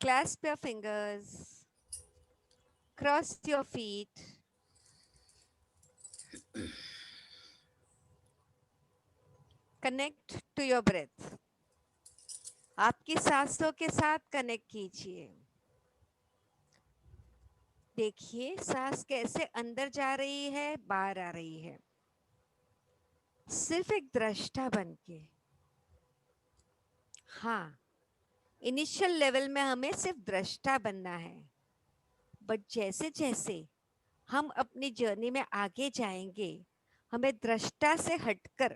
Clasp your fingers, cross your feet, connect to your breath. आपकी सांसों के साथ कनेक्ट कीजिए. देखिए सांस कैसे अंदर जा रही है, बाहर आ रही है. सिर्फ एक दृष्टा बन के. हाँ, इनिशियल लेवल में हमें सिर्फ दृष्टा बनना है, बट जैसे जैसे हम अपनी जर्नी में आगे जाएंगे, हमें दृष्टा से हटकर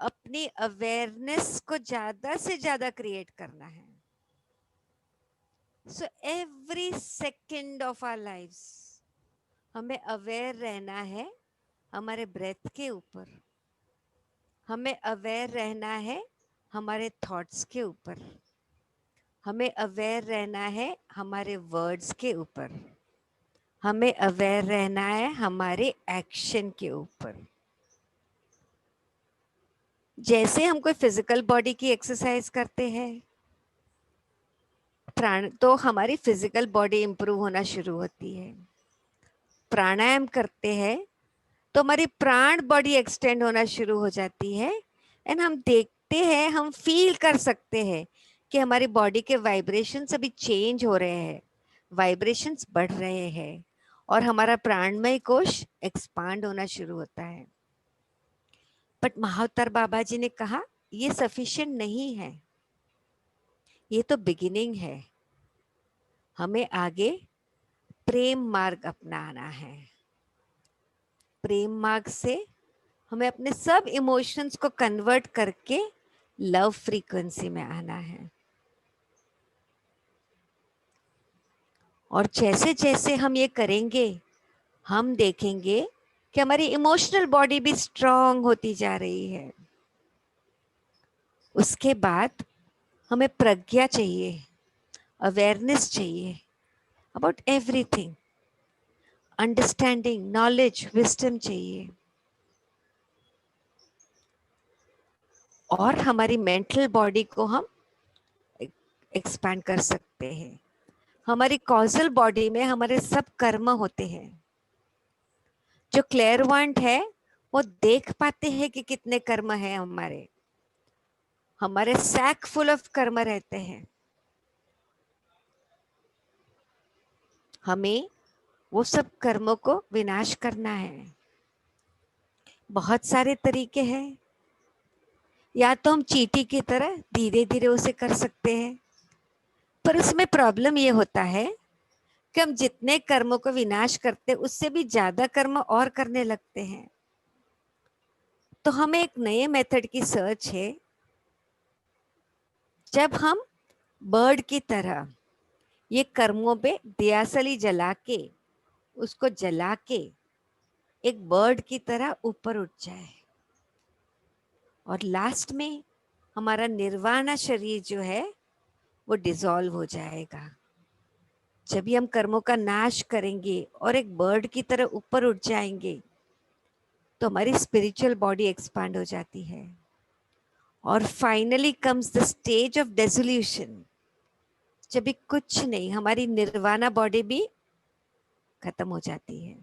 अपनी अवेयरनेस को ज्यादा से ज्यादा क्रिएट करना है. So every second of our lives हमें अवेयर रहना है हमारे ब्रेथ के ऊपर. हमें अवेयर रहना है हमारे थॉट्स के ऊपर. हमें अवेयर रहना है हमारे वर्ड्स के ऊपर. हमें अवेयर रहना है हमारे एक्शन के ऊपर. जैसे हम कोई फिजिकल बॉडी की एक्सरसाइज करते हैं, प्राण तो हमारी फिजिकल बॉडी इंप्रूव होना शुरू होती है. प्राणायाम करते हैं तो हमारी प्राण बॉडी एक्सटेंड होना शुरू हो जाती है. एंड हम देखते हैं, हम फील कर सकते हैं कि हमारी बॉडी के वाइब्रेशंस अभी चेंज हो रहे हैं, वाइब्रेशंस बढ़ रहे हैं और हमारा प्राणमय कोश एक्सपांड होना शुरू होता है. बट महाअवतार बाबा जी ने कहा ये सफिशिएंट नहीं है, ये तो बिगिनिंग है. हमें आगे प्रेम मार्ग अपनाना है. प्रेम मार्ग से हमें अपने सब इमोशंस को कन्वर्ट करके लव फ्रीक्वेंसी में आना है. और जैसे जैसे हम ये करेंगे, हम देखेंगे कि हमारी इमोशनल बॉडी भी स्ट्रांग होती जा रही है. उसके बाद हमें प्रज्ञा चाहिए, अवेयरनेस चाहिए about everything. Understanding, knowledge, wisdom चाहिए. और हमारी मेंटल बॉडी को हम एक्सपैंड कर सकते हैं. हमारी कॉजल बॉडी में हमारे सब कर्म होते हैं. जो क्लेयरवांट है वो देख पाते हैं कि कितने कर्म हैं हमारे. हमारे सैक फुल ऑफ कर्म रहते हैं. हमें वो सब कर्मों को विनाश करना है. बहुत सारे तरीके हैं. या तो हम चींटी की तरह धीरे धीरे उसे कर सकते हैं, पर उसमें प्रॉब्लम ये होता है कि हम जितने कर्मों को विनाश करते उससे भी ज्यादा कर्म और करने लगते हैं. तो हमें एक नए मेथड की सर्च है. जब हम बर्ड की तरह ये कर्मों पे दियासली जला के, उसको जला के एक बर्ड की तरह ऊपर उठ जाए और लास्ट में हमारा निर्वाणा शरीर जो है वो डिसॉल्व हो जाएगा. जब भी हम कर्मों का नाश करेंगे और एक बर्ड की तरह ऊपर उठ जाएंगे तो हमारी स्पिरिचुअल बॉडी एक्सपांड हो जाती है. और finally comes the stage of dissolution, जब भी कुछ नहीं, हमारी निर्वाणा बॉडी भी खत्म हो जाती है.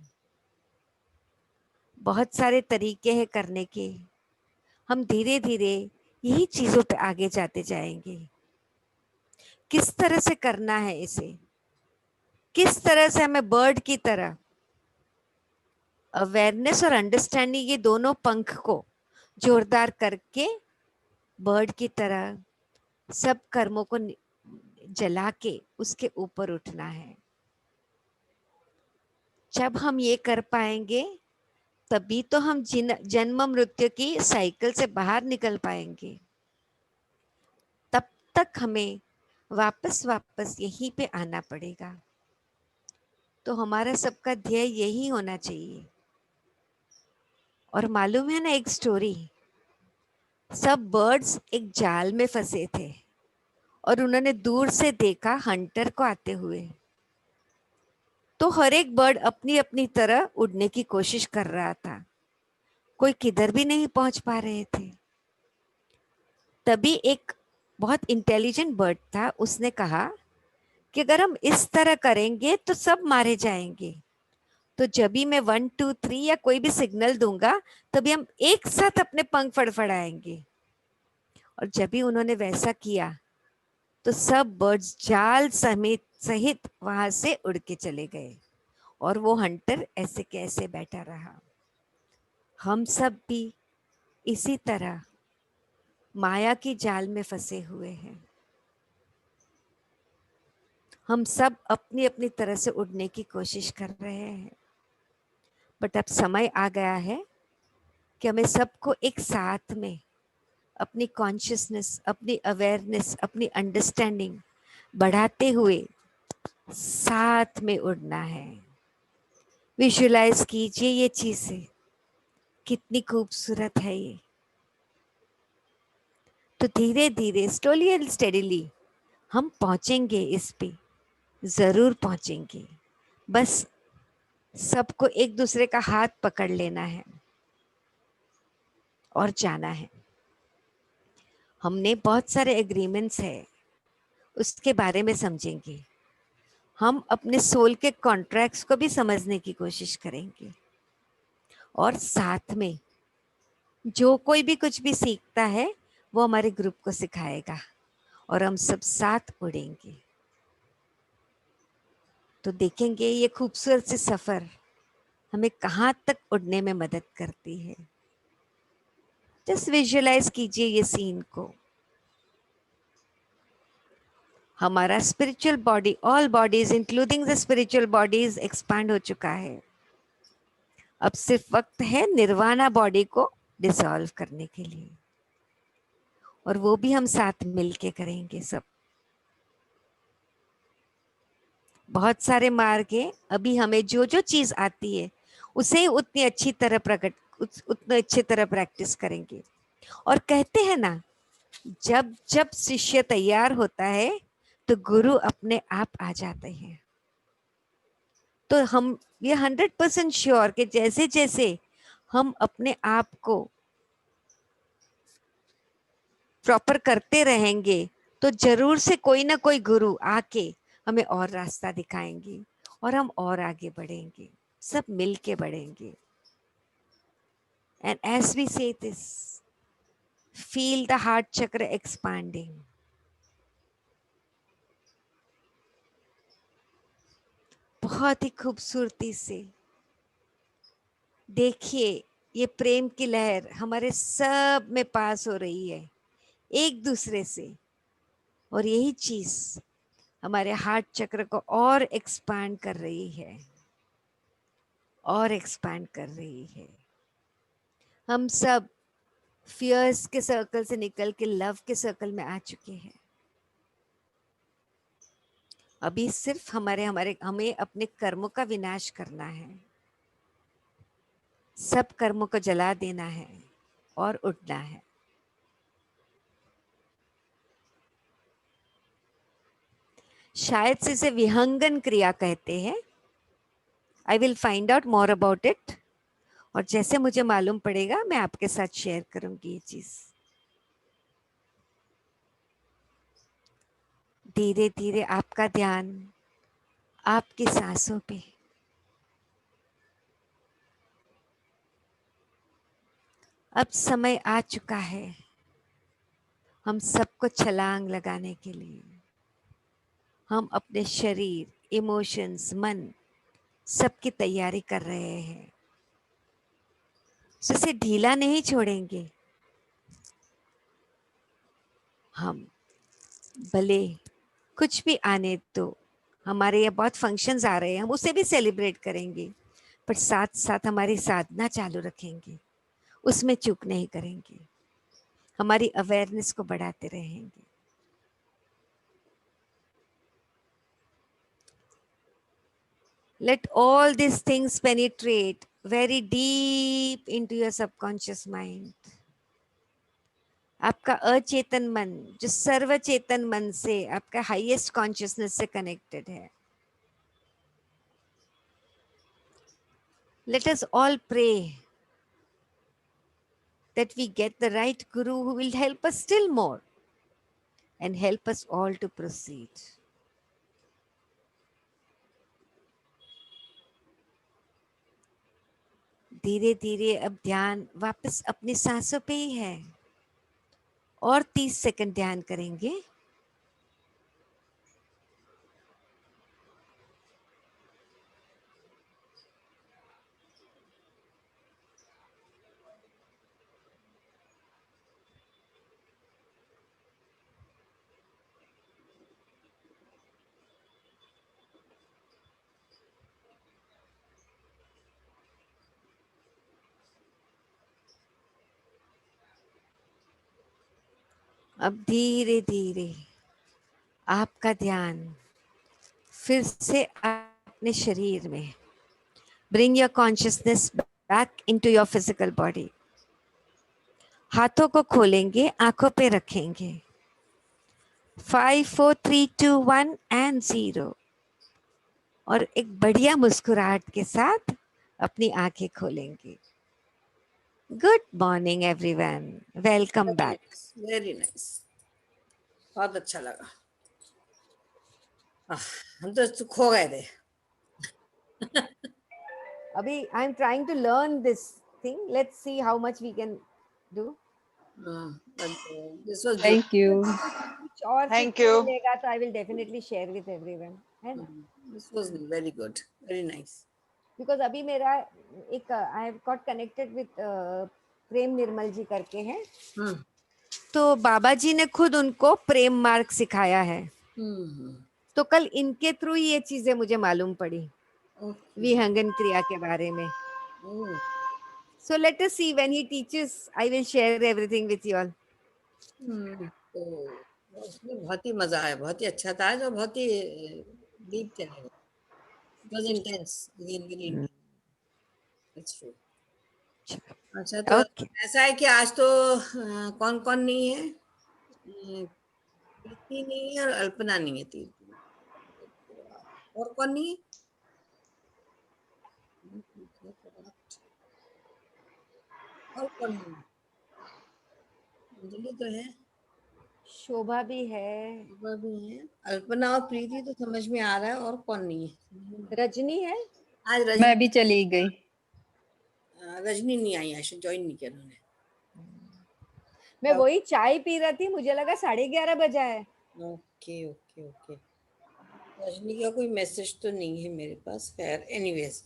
बहुत सारे तरीके हैं करने के. हम धीरे धीरे यही चीजों पे आगे जाते जाएंगे. किस तरह से करना है इसे, किस तरह से हमें बर्ड की तरह अवेयरनेस और अंडरस्टैंडिंग, ये दोनों पंख को जोरदार करके बर्ड की तरह सब कर्मों को जला के उसके ऊपर उठना है. जब हम ये कर पाएंगे तभी तो हम जन्म मृत्यु की साइकिल से बाहर निकल पाएंगे. तब तक हमें वापस वापस यहीं पे आना पड़ेगा. तो हमारा सबका ध्येय यही होना चाहिए. और मालूम है ना एक स्टोरी, सब बर्ड्स एक जाल में फंसे थे और उन्होंने दूर से देखा हंटर को आते हुए. तो हर एक बर्ड अपनी अपनी तरह उड़ने की कोशिश कर रहा था. कोई किधर भी नहीं पहुंच पा रहे थे. तभी एक बहुत इंटेलिजेंट बर्ड था, उसने कहा कि अगर हम इस तरह करेंगे तो सब मारे जाएंगे। तो जब भी मैं 1 2 3 या कोई भी सिग्नल दूंगा तभी हम एक साथ अपने पंख फड़फड़ाएंगे। और जब भी उन्होंने वैसा किया तो सब बर्ड्स जाल समेत सहित वहां से उड़ के चले गए और वो हंटर ऐसे कैसे बैठा रहा। हम सब भी इसी तरह माया की जाल में फंसे हुए हैं। हम सब अपनी अपनी तरह से उड़ने की कोशिश कर रहे हैं, बट अब समय आ गया है कि हमें सबको एक साथ में अपनी कॉन्शियसनेस, अपनी अवेयरनेस, अपनी अंडरस्टैंडिंग बढ़ाते हुए साथ में उड़ना है। विजुलाइज कीजिए ये चीजें कितनी खूबसूरत है ये। तो धीरे धीरे स्लोली एंड स्टेडीली हम पहुंचेंगे, इस पे जरूर पहुंचेंगे। बस सबको एक दूसरे का हाथ पकड़ लेना है और जाना है। हमने बहुत सारे एग्रीमेंट्स है, उसके बारे में समझेंगे। हम अपने सोल के कॉन्ट्रैक्ट्स को भी समझने की कोशिश करेंगे और साथ में जो कोई भी कुछ भी सीखता है वो हमारे ग्रुप को सिखाएगा और हम सब साथ उड़ेंगे। तो देखेंगे ये खूबसूरत सी सफर हमें कहाँ तक उड़ने में मदद करती है। जस्ट विजुअलाइज कीजिए ये सीन को। हमारा spiritual body, all bodies including the spiritual bodies expand हो चुका है। अब सिर्फ वक्त है निर्वाणा बॉडी को डिसॉल्व करने के लिए, और वो भी हम साथ मिलके करेंगे सब। बहुत सारे मार्ग हैं, अभी हमें जो जो चीज आती है उसे उतनी अच्छी तरह उतने अच्छी तरह प्रैक्टिस करेंगे। और कहते हैं ना, जब जब शिष्य तैयार होता है तो गुरु अपने आप आ जाते हैं। तो हम ये 100% श्योर कि जैसे जैसे हम अपने आप को प्रॉपर करते रहेंगे तो जरूर से कोई ना कोई गुरु आके हमें और रास्ता दिखाएंगे और हम और आगे बढ़ेंगे, सब मिल के बढ़ेंगे। एंड एज वी से दिस, फील द हार्ट चक्र एक्सपांडिंग। बहुत ही खूबसूरती से देखिए ये प्रेम की लहर हमारे सब में पास हो रही है एक दूसरे से, और यही चीज हमारे हार्ट चक्र को और एक्सपांड कर रही है, और एक्सपांड कर रही है। हम सब फियर्स के सर्कल से निकल के लव के सर्कल में आ चुके हैं। अभी सिर्फ हमारे हमारे हमें अपने कर्मों का विनाश करना है, सब कर्मों को जला देना है और उठना है। शायद से इसे विहंगन क्रिया कहते हैं। I will find out more about it, और जैसे मुझे मालूम पड़ेगा मैं आपके साथ शेयर करूंगी ये चीज। धीरे धीरे आपका ध्यान आपकी सांसों पे। अब समय आ चुका है हम सबको छलांग लगाने के लिए। हम अपने शरीर, इमोशंस, मन सबकी तैयारी कर रहे हैं। इसे ढीला नहीं छोड़ेंगे हम, भले कुछ भी आने तो। हमारे यहाँ बहुत फंक्शंस आ रहे हैं, हम उसे भी सेलिब्रेट करेंगे, पर साथ साथ हमारी साधना चालू रखेंगे, उसमें चूक नहीं करेंगे, हमारी अवेयरनेस को बढ़ाते रहेंगे। Let all these things penetrate very deep into your subconscious mind. आपका अचेतन मन जो सर्वचेतन मन से, आपका हाईएस्ट कॉन्शियसनेस से कनेक्टेड है। Let us all pray that we get the right guru who will help us still more and help us all to proceed. धीरे धीरे अब ध्यान वापस अपनी सांसों पे ही है। और 30 सेकंड ध्यान करेंगे। अब धीरे धीरे आपका ध्यान फिर से अपने शरीर में। Bring your consciousness back into your physical body. हाथों को खोलेंगे, आंखों पे रखेंगे। 5 4 3 2 1 एंड 0। और एक बढ़िया मुस्कुराहट के साथ अपनी आंखें खोलेंगे। Good morning everyone, welcome back. Very nice, बहुत अच्छा लगा। हम तो खो गए थे। अभी I am trying to learn this thing, let's see how much we can do. This was Thank you. कुछ और Thank सीखने you. मिलेगा तो I will definitely share with everyone, है ना? This was very good, very nice. Because अभी मेरा एक I have got connected with Prem निर्मल जी करके हैं। तो बाबा जी ने खुद उनको प्रेम मार्ग सिखाया है। तो कल इनके थ्रू ही ये चीजें मुझे मालूम पड़ी, विहंगन क्रिया के बारे में। So let us see when he teaches, I will share everything with you all. तो उसमें बहुत ही मजा आया, बहुत ही अच्छा था, जो बहुत ही डीप चले गए। It was intense, really it's true. अच्छा, तो ओके, ऐसा है कि आज तो कौन कौन नहीं है? प्रीति नहीं है और अल्पना नहीं है, तीन। और कौन नहीं है? और कौन नहीं है? अंजलि तो है, शोभा भी है, शोभा भी है, अल्पना और प्रीति तो समझ में आ रहा है। और कौन नहीं है? रजनी है। आज मैं भी चली गई। रजनी नहीं आई, आज ज्वाइन नहीं किया उन्होंने। मैं वही चाय पी रही थी, मुझे लगा 11:30 बजा है। Okay okay okay. रजनी का कोई मैसेज तो नहीं है मेरे पास। खैर एनीवेज,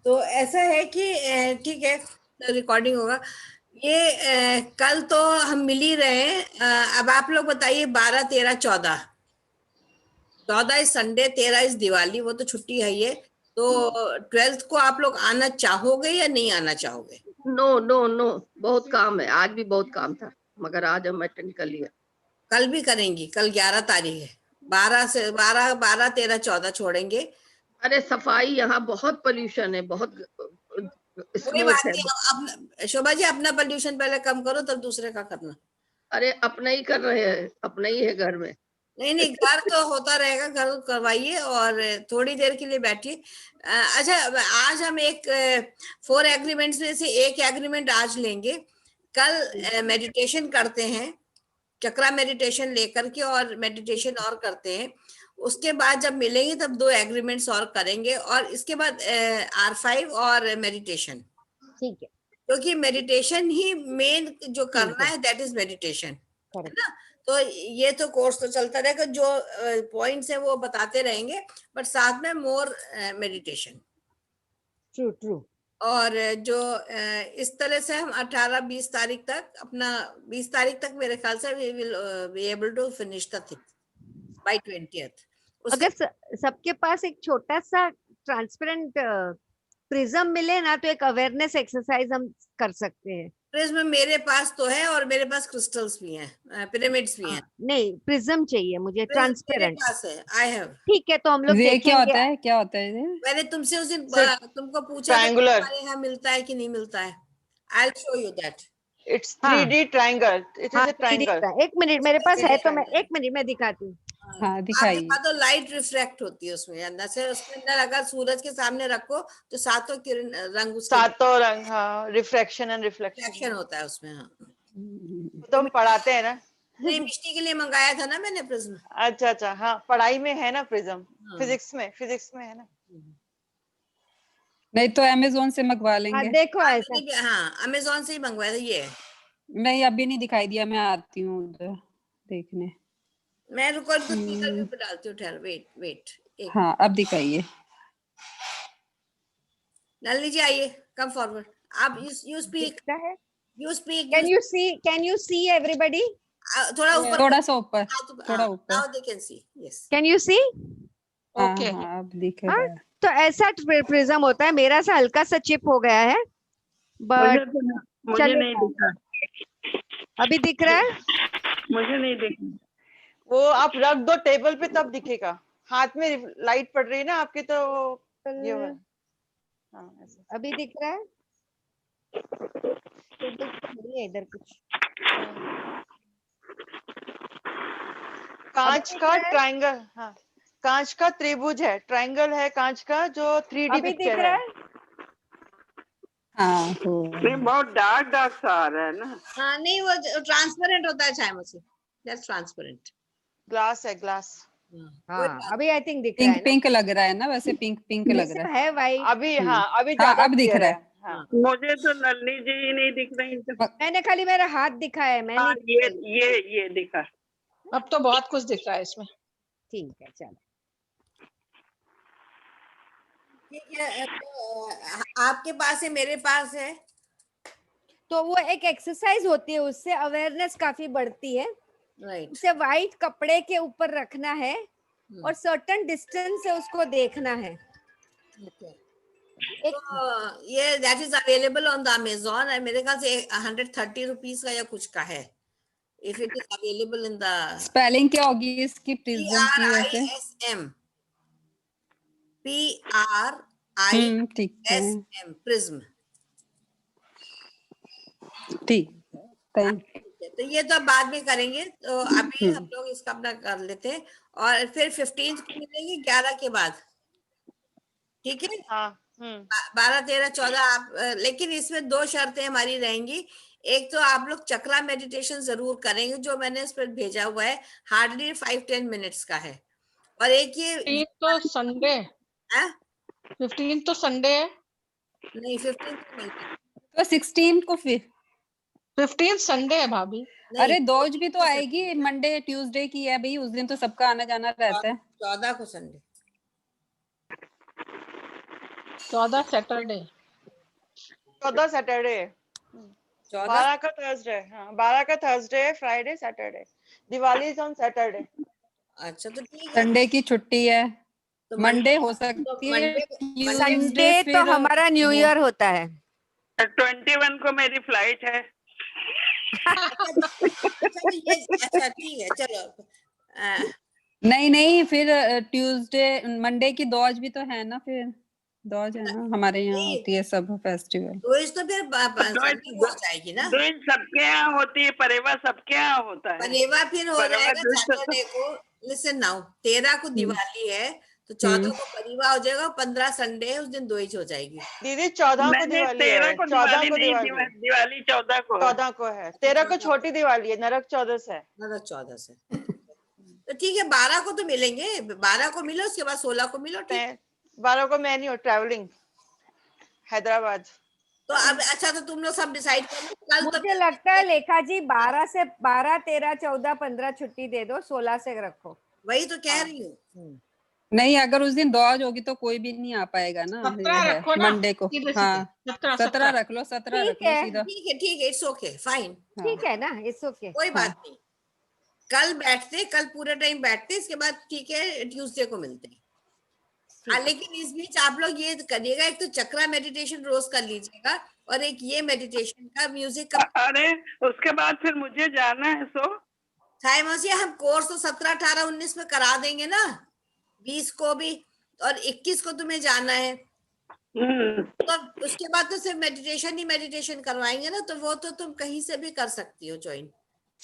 तो ऐसा है कि ठीक है, रिकॉर्डिंग होगा ये। कल तो हम मिल ही रहे हैं। अब आप लोग बताइए, 12 13 14, 14 इस संडे, 13 इस दिवाली, वो तो छुट्टी है ये। तो 12th को आप लोग आना चाहोगे या नहीं आना चाहोगे? नो नो नो, बहुत काम है, आज भी बहुत काम था, मगर आज हम अटेंड कर लिया। कल भी करेंगी, कल 11 तारीख है। 12 से 12 12 13 14 छोड़ेंगे। अरे सफाई, यहाँ बहुत पोल्यूशन है, बहुत कोई स्मोक बात है। नहीं, अपना शोभा जी अपना पोल्यूशन पहले कम करो, तब दूसरे का करना। अरे अपना ही कर रहे हैं, अपना ही है घर में। नहीं नहीं, घर तो होता रहेगा, घर करवाइए और थोड़ी देर के लिए बैठिए। अच्छा, आज हम एक 4 एग्रीमेंट्स में से एक एग्रीमेंट आज लेंगे। कल मेडिटेशन करते हैं, चक्रा मेडिटेशन लेकर के, और मेडिटेशन और करते हैं। उसके बाद जब मिलेंगे तब 2 एग्रीमेंट्स और करेंगे, और इसके बाद R5 और मेडिटेशन। ठीक है, क्योंकि मेडिटेशन ही मेन जो करना है, दैट इज मेडिटेशन, है ना? तो ये तो कोर्स तो चलता रहेगा, जो पॉइंट्स है वो बताते रहेंगे, बट साथ में मोर मेडिटेशन। True true. और जो इस तरह से हम 18-20 तारीख तक अपना, 20 तारीख तक मेरे ख्याल से we will be able to finish the thing by 20th। उसके अगर सबके पास एक छोटा सा ट्रांसपेरेंट प्रिज्म मिले ना, तो एक अवेयरनेस एक्सरसाइज हम कर सकते हैं। प्रिज्म मेरे पास तो है, और मेरे पास क्रिस्टल्स भी हैं, पिरामिड्स भी हैं। नहीं, प्रिज्म चाहिए मुझे, मेरे ट्रांसपेरेंट। पास है, आई हैव। ठीक है, तो हम लोग ये क्या देखेंगे। होता है, क्या होता है ये? मैंने तुमसे उस दिन Sir, तुमको पूछा था कि triangular. हमारे यहाँ मिलता है कि नहीं मिलता है। I will show you that. It's हाँ 3D triangle. It हाँ, is a triangle. एक मिनट मेरे पास है, तो मैं 1 मिनट में दिखाती हूँ। हाँ आप दिखाइए। दिखा दो, लाइट रिफ्लेक्ट होती है उसमें अंदर से। उसके अंदर अगर सूरज के सामने रखो तो सातों किरण रंग उसके सातों रंग, हाँ, रिफ्रैक्शन एंड रिफ्लेक्शन रिफ्लेक्शन होता है उसमें। हाँ, तो हम पढ़ाते हैं ना। नहीं, मिष्टी के लिए मंगाया था ना मैंने प्रिज्म। अच्छा अच्छा, हाँ, पढ़ाई में है ना प्रिज्म, हाँ। फिजिक्स में है ना। नहीं तो अमेजोन से मंगवा हाँ लेंगे। देखो ऐसा, हाँ अमेजोन से ही मंगवाया था ये। नहीं अभी नहीं दिखाई दिया, मैं आती हूँ उधर देखने। मैं रुको इनको स्पीकर के ऊपर डालती हूँ, ठहर, वेट वेट एक। हाँ अब दिखाइए। नलिनी जी आइए, कम फॉरवर्ड। आप यू स्पीक, दिखता है। You speak. Can you see everybody? थोड़ा ऊपर, थोड़ा सा ऊपर, थोड़ा ऊपर। Now they can see, yes. Can you see? हाँ ओके हाँ अब दिख हाँ, रहा है। तो ऐसा प्रिज्म होता है। मेरा सा हल्का सा चिप हो गया है, बट मुझे नहीं दिखा, अभी दिख रहा है। मुझे नहीं दिखा। वो आप रख दो टेबल पे तब दिखेगा। हाथ में लाइट पड़ रही है ना आपके, तो ये है। हाँ ऐसे। अभी दिख रहा है। टेबल पे नहीं है इधर कुछ। कांच दिख का रहा है? ट्रायंगल, हाँ कांच का त्रिभुज है, ट्रायंगल है कांच का, जो 3D अभी दिख पिक्चर रहा है। है। हाँ तो नहीं, बहुत डार्क डार्क सा आ रहा है ना। हाँ नहीं, वो ट्रांसपेरेंट होता है चाहे मुझे, दैट्स ट्रांसपेरेंट। ग्लास है, ग्लास। कोई हाँ बात अभी आई थिंक दिख रहा पिंक है ना। पिंक लग रहा है ना, वैसे पिंक पिंक लग रहा वैसे है। है वाइट। अभी हाँ, अभी हाँ ज्यादा अब दिख क्लियर रहा है। है। हाँ मुझे तो नलिनी जी ही नहीं दिख रही तो। मैंने खाली मेरा हाथ दिखाया है, मैंने हाँ ये दिखा। अब तो बहुत कुछ दिख रहा है इसमें। ठीक है चलो। ठीक है। तो आपके पास है, मेरे पास है। तो वो एक एक्सरसाइज होती है, उससे अवेयरनेस काफी बढ़ती है। राइट। उसे वाइट कपड़े के ऊपर रखना है और सर्टेन डिस्टेंस से उसको देखना है। एक तो ये that is available on the Amazon, है मेरे ख्याल से 130 रुपीज का या कुछ का है। If it is available in the spelling क्या होगी इसकी प्रिज्म की वैसे? PRISM, PRISM, ठीक है, प्रिज्म। ठीक। थैंक तो ये तो अब बाद में करेंगे, तो अभी हम लोग इसका अपना कर लेते हैं, और फिर 15 को मिलेंगे 11 के बाद। ठीक है, हाँ 12, 13, 14 आप लेकिन इसमें 2 शर्तें हमारी रहेंगी। एक तो आप लोग चक्रा मेडिटेशन जरूर करेंगे, जो मैंने इस पर भेजा हुआ है, हार्डली 5-10 मिनट्स का है। और एक ये 15 तो संडे, है? 15 तो संडे है। नहीं 15 को नहीं है। तो 16 को फिर 15 संडे है भाभी। नहीं, अरे दोज भी 14 तो को आएगी, मंडे ट्यूसडे की है भाई, उस दिन तो सबका आना जाना रहता है। 14 को संडे। 14 सैटरडे। 14 सैटरडे, 14 12 का थर्सडे। हाँ 12 का Thursday, Friday, Saturday. Diwali is on Saturday. अच्छा तो ठीक है। संडे की छुट्टी है, तो मंडे हो तो सकती है, मंडे ट्यूसडे संडे तो फिर हमारा न्यू ईयर होता है। 21 को मेरी फ्लाइट है। अच्छा तो ये, अच्छा ठीक है चलो। नहीं नहीं, फिर ट्यूसडे मंडे की दौज भी तो है ना, फिर दौज है ना, हमारे यहाँ नहीं, होती है सब फेस्टिवल। तो इस तो फिर संडे को हो जाएगी ना। दिन सबके यहाँ होती है, परेवा सबके यहाँ होता है। पनेवा फिर हो परेवा जाएगा दिन सैटरडे को। लिसन नाउ, 13 को दिवाली है, तो 14 को परीवा हो जाएगा, 15 संडे है, उस दिन दोइच हो जाएगी। दीदी 14 को नहीं, दिवाली 13 है, को 14 को नहीं, दिवाली है, दिवाली 14 को है। 14 को है, 13 को छोटी दिवाली है, नरक चौदस है। मतलब 14 से। तो ठीक है, 12 को तो मिलेंगे, 12 को मिलो, उसके बाद 16 को मिलो। ठीक, 12 को मैं नहीं हूँ, ट्रैवलिंग हैदराबाद। तो अब अच्छा, तो तुम लोग सब डिसाइड कर लो कल। तो मुझे लगता है लेखा जी 12 से 12, 13, 14, 15 छुट्टी दे दो, 16 से रखो। वही तो कह रही हूँ। नहीं अगर उस दिन दौज होगी तो कोई भी नहीं आ पाएगा ना, 17 है रखो ना, मंडे को। सीधे हाँ 17 17 रख लो, 17 ठीक रख लो है, सीधा। ठीक है, इट्स ओके, फाइन, हाँ ठीक है ना, इट्स ओके। कोई बात नहीं। कल बैठते, कल पूरे टाइम बैठते, इसके बाद ठीक है ट्यूसडे को मिलते हैं। लेकिन इस बीच आप लोग ये करिएगा, एक तो चक्रा मेडिटेशन रोज कर लीजिएगा, और एक ये मेडिटेशन का म्यूजिक का। अरे उसके बाद फिर मुझे जाना है, सो साई मौसी, हम कोर्स तो 17, 18, 19 में करा देंगे ना, 20 को भी, और 21 को तुम्हें जाना है, तो उसके बाद तो सिर्फ मेडिटेशन ही मेडिटेशन करवाएंगे ना, तो वो तो तुम कहीं से भी कर सकती हो ज्वाइन।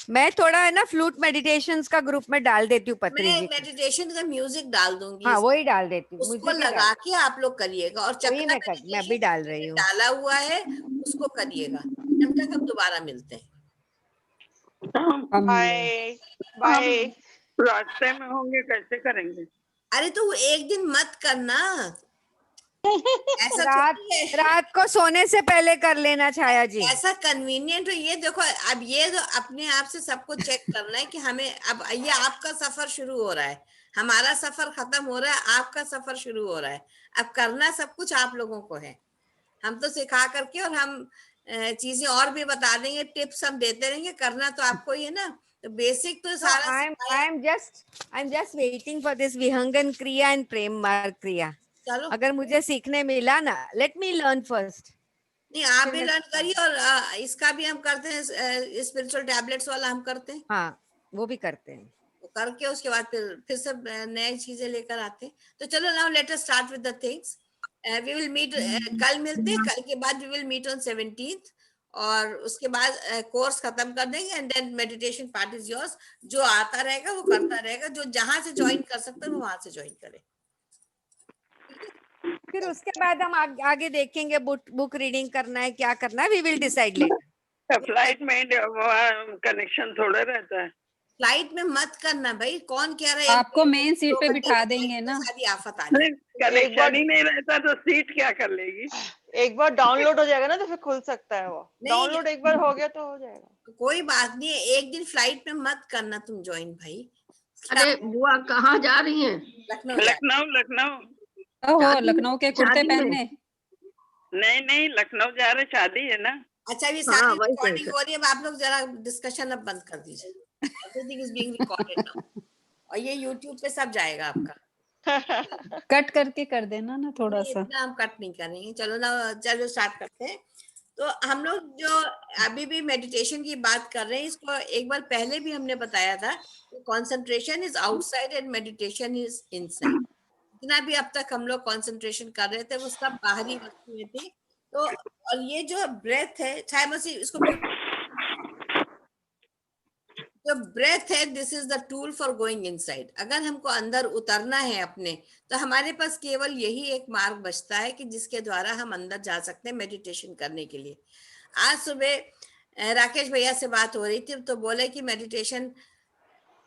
मैं थोड़ा है ना फ्लूट मेडिटेशंस का ग्रुप में डाल देती हूँ पत्री मैं जी को। मेडिटेशन का म्यूजिक डाल दूंगी, हाँ वही डाल देती हूँ, उसको मुझे भी लगा के आप लोग करिएगा, और वही चक्रा मैं भी डाल रही मेडिटेशन हूँ। डाला हुआ है, उसको करिएगा जब तक हम दोबारा मिलते हैं। हम बाय बाय। रास्ते में होंगे, कैसे करेंगे? अरे तो वो एक दिन मत करना, ऐसा रात थोड़ी है, रात को सोने से पहले कर लेना छाया जी। ऐसा कन्वीनियंट हो। ये देखो, अब ये तो अपने आप से सबको चेक करना है कि हमें, अब ये आपका सफर शुरू हो रहा है, हमारा सफर खत्म हो रहा है, आपका सफर शुरू हो रहा है। अब करना सब कुछ आप लोगों को है। हम तो सिखा करके और हम चीजें और भी बता देंगे, टिप्स हम देते रहेंगे, करना तो आपको ही है ना। तो बेसिक तो No, सारा I'm सिखाया। I'm just waiting for this विहंगन क्रिया एंड प्रेम मार्ग क्रिया। चलो, अगर मुझे सीखने मिला ना, लेट मी लर्न फर्स्ट। नहीं आप फिर भी मैं लर्न सिखाऊंगी। करिए, और इसका भी हम करते हैं, स्पिरिचुअल टैबलेट्स वाला हम करते हैं। हाँ, वो भी करते हैं। वो करके उसके बाद फिर सब नई चीजें लेकर आते हैं। तो चलो, now let us start with the things. We will meet, कल मिलते हैं, कल के बाद we will meet on 17th, और उसके बाद कोर्स खत्म कर देंगे, and then meditation part is yours. जो आता रहेगा वो करता रहेगा, जो जहां से ज्वाइन कर सकता है वो वहां से ज्वाइन करे। फिर उसके बाद हम आगे देखेंगे, बुक रीडिंग करना है, क्या करना है, we will decide later. Flight में कनेक्शन थोड़ा रहता है। फ्लाइट में मत करना भाई, कौन कह रहा है आपको मेन सीट पे बिठा देंगे ना। सारी आफत आ जाए। कनेक्शन ही नहीं रहता तो सीट क्या कर लेगी। एक बार डाउनलोड हो जाएगा ना तो फिर खुल सकता है वो। नहीं, डाउनलोड एक बार हो गया तो हो जाएगा। कोई बात नहीं है, एक दिन फ्लाइट में मत करना तुम ज्वाइन भाई। अरे बुआ कहाँ जा रही हैं? लखनऊ जा। लखनऊ लखनऊ ओहो, शादी लखनऊ के कुर्ते शादी में? पहनने। नहीं नहीं, लखनऊ जा रहे, शादी है ना। अच्छा, ये हाँ, सारी वही रिकॉर्डिंग कह हो रही है, अब आप लोग जरा डिस्कशन अब बंद कर दीजिए। Everything is being recorded now, और ये यूट्यूब पे सब जाएगा आपका। कट करके कर देना ना थोड़ा नहीं, सा। इतना हम कट नहीं करेंगे। चलो ना, चलो स्टार्ट करते हैं। तो हम लोग जो अभी भी मेडिटेशन की बात कर रहे हैं, इसको एक बार पहले भी हमने बताया था, concentration is outside and meditation is inside. जितना भी अब तक हम लोग कंसंट्रेशन कर रहे थे वो सब बाहरी वस्तुएं थी। तो और ये जो ब्रेथ है, चाहे मसी इसको जो ब्रेथ है, this is the tool for going inside. अगर हमको अंदर उतरना है अपने, तो हमारे पास केवल यही एक मार्ग बचता है कि जिसके द्वारा हम अंदर जा सकते हैं मेडिटेशन करने के लिए। आज सुबह राकेश भैया से बात हो रही थी, तो बोले कि मेडिटेशन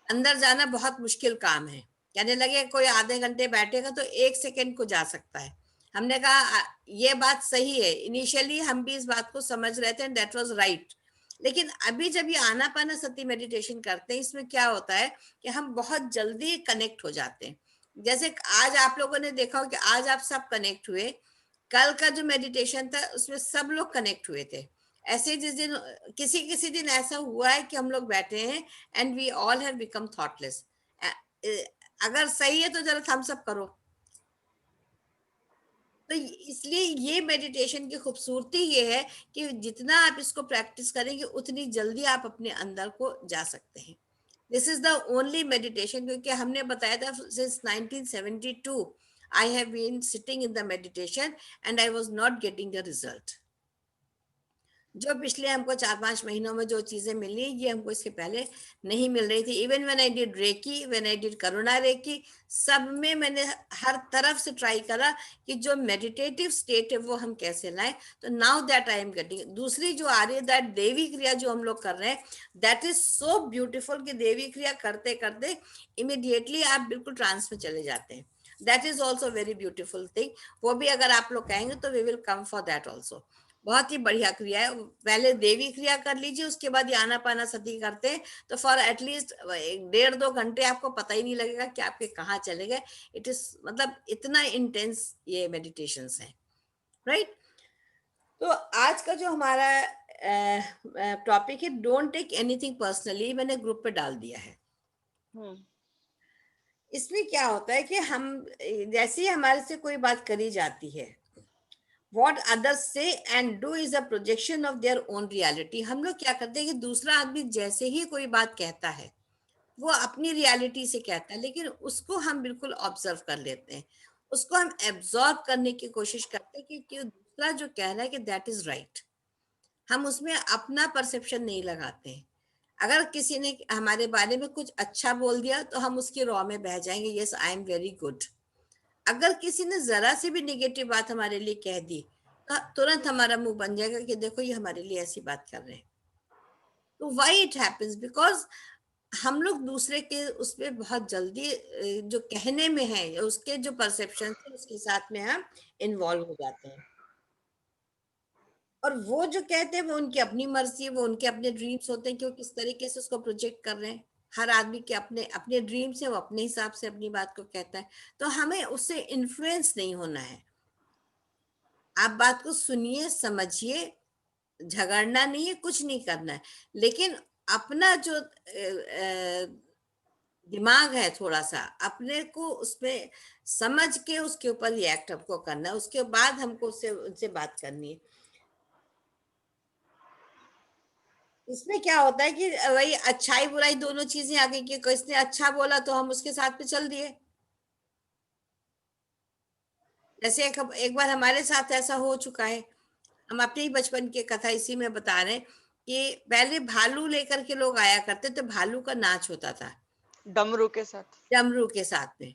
अंदर जाना बहुत मुश्किल काम है। कहने लगे कोई आधे घंटे बैठेगा तो 1 सेकंड को जा सकता है। हमने कहा ये बात सही है, इनिशियली हम भी इस बात को समझ रहे थे, दैट वाज राइट। लेकिन अभी जब ये आनापानसति मेडिटेशन करते हैं, इसमें क्या होता है कि हम बहुत जल्दी कनेक्ट हो जाते हैं। जैसे आज आप लोगों ने देखा हो कि आज आप सब कनेक्ट हुए, कल का जो मेडिटेशन था उसमें सब लोग कनेक्ट हुए थे। ऐसे जिस दिन किसी किसी दिन ऐसा हुआ है कि हम लोग बैठे हैं and we all have become thoughtless. अगर सही है तो जरा थम्स अप करो। तो इसलिए ये मेडिटेशन की खूबसूरती ये है कि जितना आप इसको प्रैक्टिस करेंगे उतनी जल्दी आप अपने अंदर को जा सकते हैं। This is the only meditation, क्योंकि हमने बताया था since 1972 I have been sitting in the meditation and I was not getting the result. जो पिछले हमको 4-5 महीनों में जो चीजें मिली, ये हमको इसके पहले नहीं मिल रही थी। Even when I did reiki, when I did Karuna reiki, सब में मैंने हर तरफ से ट्राई करा कि जो मेडिटेटिव स्टेट है वो हम कैसे लाएं। तो now that I am getting. दूसरी जो आ रही है, दैट देवी क्रिया जो हम लोग कर रहे हैं, दैट इज सो ब्यूटीफुल कि देवी क्रिया करते करते इमिडिएटली आप बिल्कुल ट्रांस में चले जाते हैं। That is also very beautiful thing. वो भी अगर आप लोग कहेंगे तो we will come for that also. बहुत ही बढ़िया क्रिया है। पहले देवी क्रिया कर लीजिए, उसके बाद आनापानसति करते हैं तो फॉर एटलीस्ट 1.5-2 घंटे आपको पता ही नहीं लगेगा कि आपके कहाँ चले गए। इट इज मतलब इतना इंटेंस ये मेडिटेशंस है, राइट। तो आज का जो हमारा टॉपिक है, डोंट टेक एनीथिंग पर्सनली, मैंने ग्रुप पे डाल दिया है। इसमें क्या होता है कि हम जैसे ही हमारे से कोई बात करी जाती है, What others say and do is a projection of their own reality। हम लोग क्या करते हैं कि दूसरा आदमी जैसे ही कोई बात कहता है वो अपनी रियलिटी से कहता है, लेकिन उसको हम बिल्कुल ऑब्जर्व कर लेते हैं, उसको हम एब्जॉर्ब करने की कोशिश करते हैं कि दूसरा जो कह रहा है कि दैट इज राइट। हम उसमें अपना परसेप्शन नहीं लगाते हैं। अगर किसी ने हमारे बारे में कुछ अच्छा बोल दिया तो हम उसकी रॉ में बह जाएंगे, yes I am very good. अगर किसी ने जरा सी भी निगेटिव बात हमारे लिए कह दी तो तुरंत हमारा मुंह बन जाएगा कि देखो ये हमारे लिए ऐसी बात कर रहे हैं। तो व्हाई इट हैपेंस, बिकॉज हम लोग दूसरे के उसपे बहुत जल्दी जो कहने में है उसके जो परसेप्शन है उसके साथ में हम इन्वॉल्व हो जाते हैं, और वो जो कहते हैं वो उनकी अपनी मर्जी है, वो उनके अपने ड्रीम्स होते हैं कि वो किस तरीके से उसको प्रोजेक्ट कर रहे हैं। हर आदमी के अपने अपने ड्रीम्स है, वो अपने हिसाब से अपनी बात को कहता है, तो हमें उससे इन्फ्लुएंस नहीं होना है। आप बात को सुनिए, समझिए, झगड़ना नहीं है, कुछ नहीं करना है, लेकिन अपना जो दिमाग है थोड़ा सा अपने को उसमें समझ के उसके ऊपर रिएक्ट हमको करना है, उसके बाद हमको उससे उनसे बात करनी है। इसमें क्या होता है कि वही अच्छाई बुराई दोनों चीजें आ गई कि किसने अच्छा बोला तो हम उसके साथ पे चल दिए। जैसे एक बार हमारे साथ ऐसा हो चुका है, हम अपने ही बचपन की कथा इसी में बता रहे हैं कि पहले भालू लेकर के लोग आया करते थे, भालू का नाच होता था डमरू के साथ। डमरू के साथ में।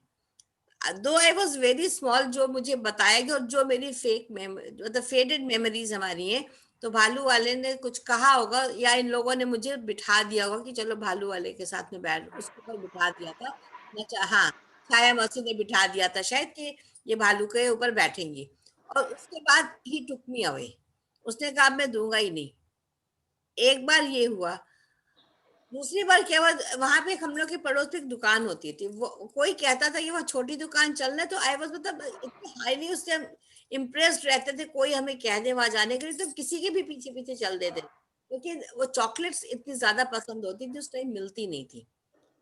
दो आई वॉज वेरी स्मॉल, जो मुझे बताया गया और जो मेरी फेक मतलब फेडेड मेमोरीज हमारी है, तो भालू वाले ने कुछ कहा होगा या इन लोगों ने मुझे बिठा दिया होगा कि चलो भालू वाले के साथ में बैठ, उसके ऊपर बिठा दिया था। हाँ, छाया मौसी ने बिठा दिया था शायद कि ये भालू के ऊपर बैठेंगी, और उसके बाद ही टुक मी अवे, उसने कहा मैं दूंगा ही नहीं। एक बार ये हुआ, दूसरी बार क्या हुआ, वहां पे हम लोग के पड़ोस में एक दुकान होती थी, वो कोई कहता था कि वहाँ छोटी दुकान चल रहा है, तो आई वाज मतलब इतने हाईली उससे हम इम्प्रेस्ड रहते थे, कोई हमें कह दे वहां जाने के लिए तो किसी के भी पीछे पीछे चल देते, क्योंकि वो चॉकलेट्स इतनी ज्यादा पसंद होती थी, उस टाइम मिलती नहीं थी।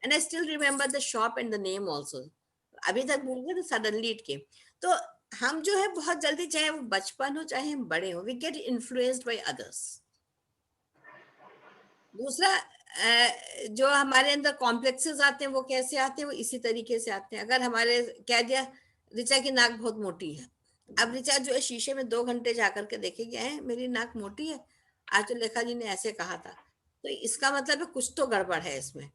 And I still remember the shop and the name also, अभी तक भूल गए तो सडनली इट केम। तो हम जो है बहुत जल्दी, चाहे वो बचपन हो चाहे हम बड़े हो, we get influenced by others. दूसरा जो हमारे अंदर कॉम्प्लेक्सेस आते हैं वो कैसे आते हैं, वो इसी तरीके से आते हैं। अगर हमारे कह दिया ऋचा की नाक बहुत मोटी है, अब ऋचा जो है शीशे में 2 घंटे जाकर के देखेगी, है मेरी नाक मोटी है, आज तो लेखा जी ने ऐसे कहा था, तो इसका मतलब है कुछ तो गड़बड़ है इसमें।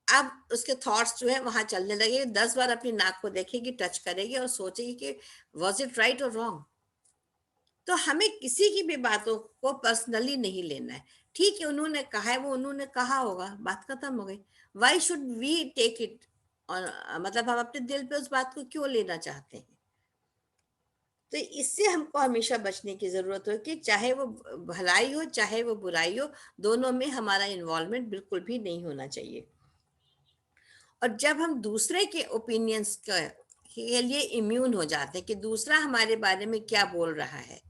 अब उसके थॉट्स जो है वहां चलने लगेगी, 10 बार अपनी नाक को देखेगी, टच करेगी और सोचेगी कि वॉज इट राइट और रॉन्ग। तो हमें किसी की भी बातों को पर्सनली नहीं लेना है। ठीक है, उन्होंने कहा है, वो उन्होंने कहा होगा, बात खत्म हो गई। Why should we take it, और मतलब हम अपने दिल पे उस बात को क्यों लेना चाहते हैं। तो इससे हमको हमेशा बचने की जरूरत हो कि चाहे वो भलाई हो चाहे वो बुराई हो, दोनों में हमारा इन्वॉल्वमेंट बिल्कुल भी नहीं होना चाहिए। और जब हम दूसरे के ओपिनियंस के लिए इम्यून हो जाते हैं कि दूसरा हमारे बारे में क्या बोल रहा है,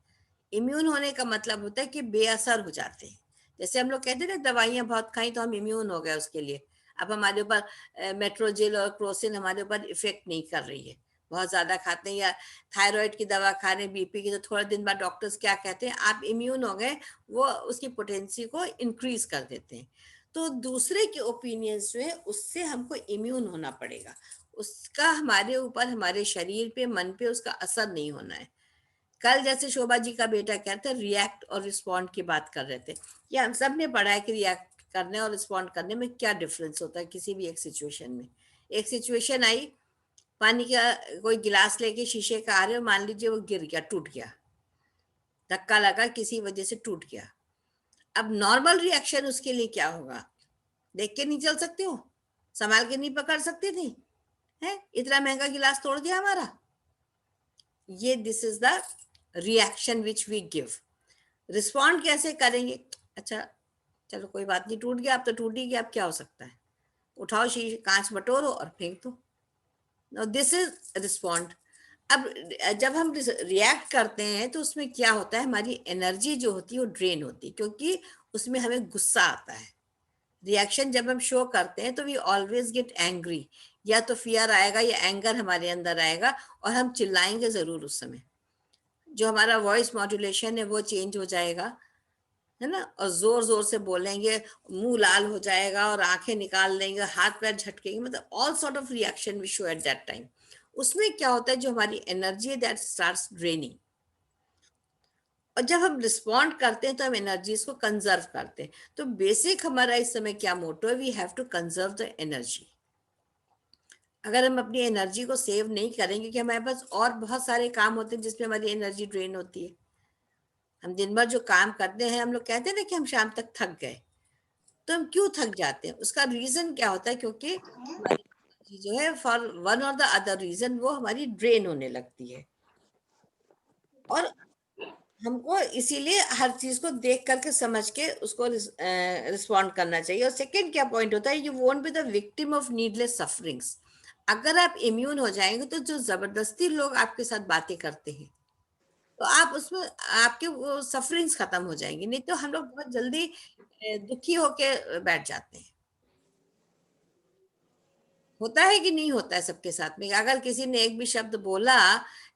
इम्यून होने का मतलब होता है कि बेअसर हो जाते हैं। जैसे हम लोग कहते हैं ना दवाइयां बहुत खाई तो हम इम्यून हो गए उसके लिए, अब हमारे ऊपर मेट्रोजिल और क्रोसिन हमारे ऊपर इफेक्ट नहीं कर रही है, बहुत ज्यादा खाते हैं, या थायराइड की दवा खा रहे हैं, बीपी की, तो थोड़ा दिन बाद डॉक्टर्स क्या कहते हैं, आप इम्यून हो गए, वो उसकी पोटेंसी को इंक्रीज कर देते हैं। तो दूसरे के ओपिनियंस जो है उससे हमको इम्यून होना पड़ेगा, उसका हमारे ऊपर, हमारे शरीर पे, मन पे उसका असर नहीं होना है। कल जैसे शोभा जी का बेटा कहते हैं रिएक्ट और रिस्पॉन्ड की बात कर रहे थे, ये हम सब ने पढ़ा है कि रिएक्ट करने और रिस्पॉन्ड करने में क्या डिफरेंस होता है किसी भी एक सिचुएशन में। एक सिचुएशन आई, पानी का कोई गिलास लेके शीशे का आ रहे हो, मान लीजिए वो गिर गया, टूट गया, धक्का लगा, किसी वजह से टूट गया। अब नॉर्मल रिएक्शन उसके लिए क्या होगा, देख के नहीं चल सकते हो, संभाल के नहीं पकड़ सकती थी, है इतना महंगा गिलास तोड़ दिया हमारा। ये this is the reaction which we give. Respond कैसे करेंगे, अच्छा चलो कोई बात नहीं, टूट गया, अब तो टूट ही गया, अब क्या हो सकता है, उठाओ शीशे, कांच बटोरो और फेंक दो। Now this is respond. अब जब हम रिएक्ट करते हैं तो उसमें क्या होता है, हमारी एनर्जी जो होती है वो ड्रेन होती है, क्योंकि उसमें हमें गुस्सा आता है। रिएक्शन जब हम शो करते हैं तो वी ऑलवेज गेट एंग्री, या तो फियर आएगा या एंगर हमारे अंदर आएगा, और हम चिल्लाएंगे जरूर उस समय, जो हमारा वॉइस मॉड्यूलेशन है वो चेंज हो जाएगा, है ना, और जोर जोर से बोलेंगे, मुंह लाल हो जाएगा और आंखें निकाल लेंगे, हाथ पैर झटकेंगे, मतलब all sort of reaction we show at that time. उसमें क्या होता है, जो हमारी एनर्जी है दैट स्टार्ट्स ड्रेनिंग, और जब हम रिस्पॉन्ड करते हैं तो हम एनर्जीज को कंजर्व करते हैं। तो बेसिक हमारा इस समय क्या मोटो है, we have to conserve the energy. अगर हम अपनी एनर्जी को सेव नहीं करेंगे, कि हमारे पास और बहुत सारे काम होते हैं जिसमें हमारी एनर्जी ड्रेन होती है। हम दिन भर जो काम करते हैं, हम लोग कहते हैं ना कि हम शाम तक थक गए, तो हम क्यों थक जाते हैं? उसका रीजन क्या होता है? क्योंकि हमारी energy जो है फॉर वन और द अदर रीजन वो हमारी ड्रेन होने लगती है, और हमको इसीलिए हर चीज को देख करके समझ के उसको रिस्पॉन्ड करना चाहिए। और सेकंड क्या पॉइंट होता है, you won't be the victim of needless sufferings. अगर आप इम्यून हो जाएंगे तो जो जबरदस्ती लोग आपके साथ बातें करते हैं, तो आप उसमें आपके वो सफरिंग्स खत्म हो जाएंगी। नहीं तो हम लोग बहुत जल्दी दुखी होके बैठ जाते हैं। होता है कि नहीं होता है सबके साथ में? अगर किसी ने एक भी शब्द बोला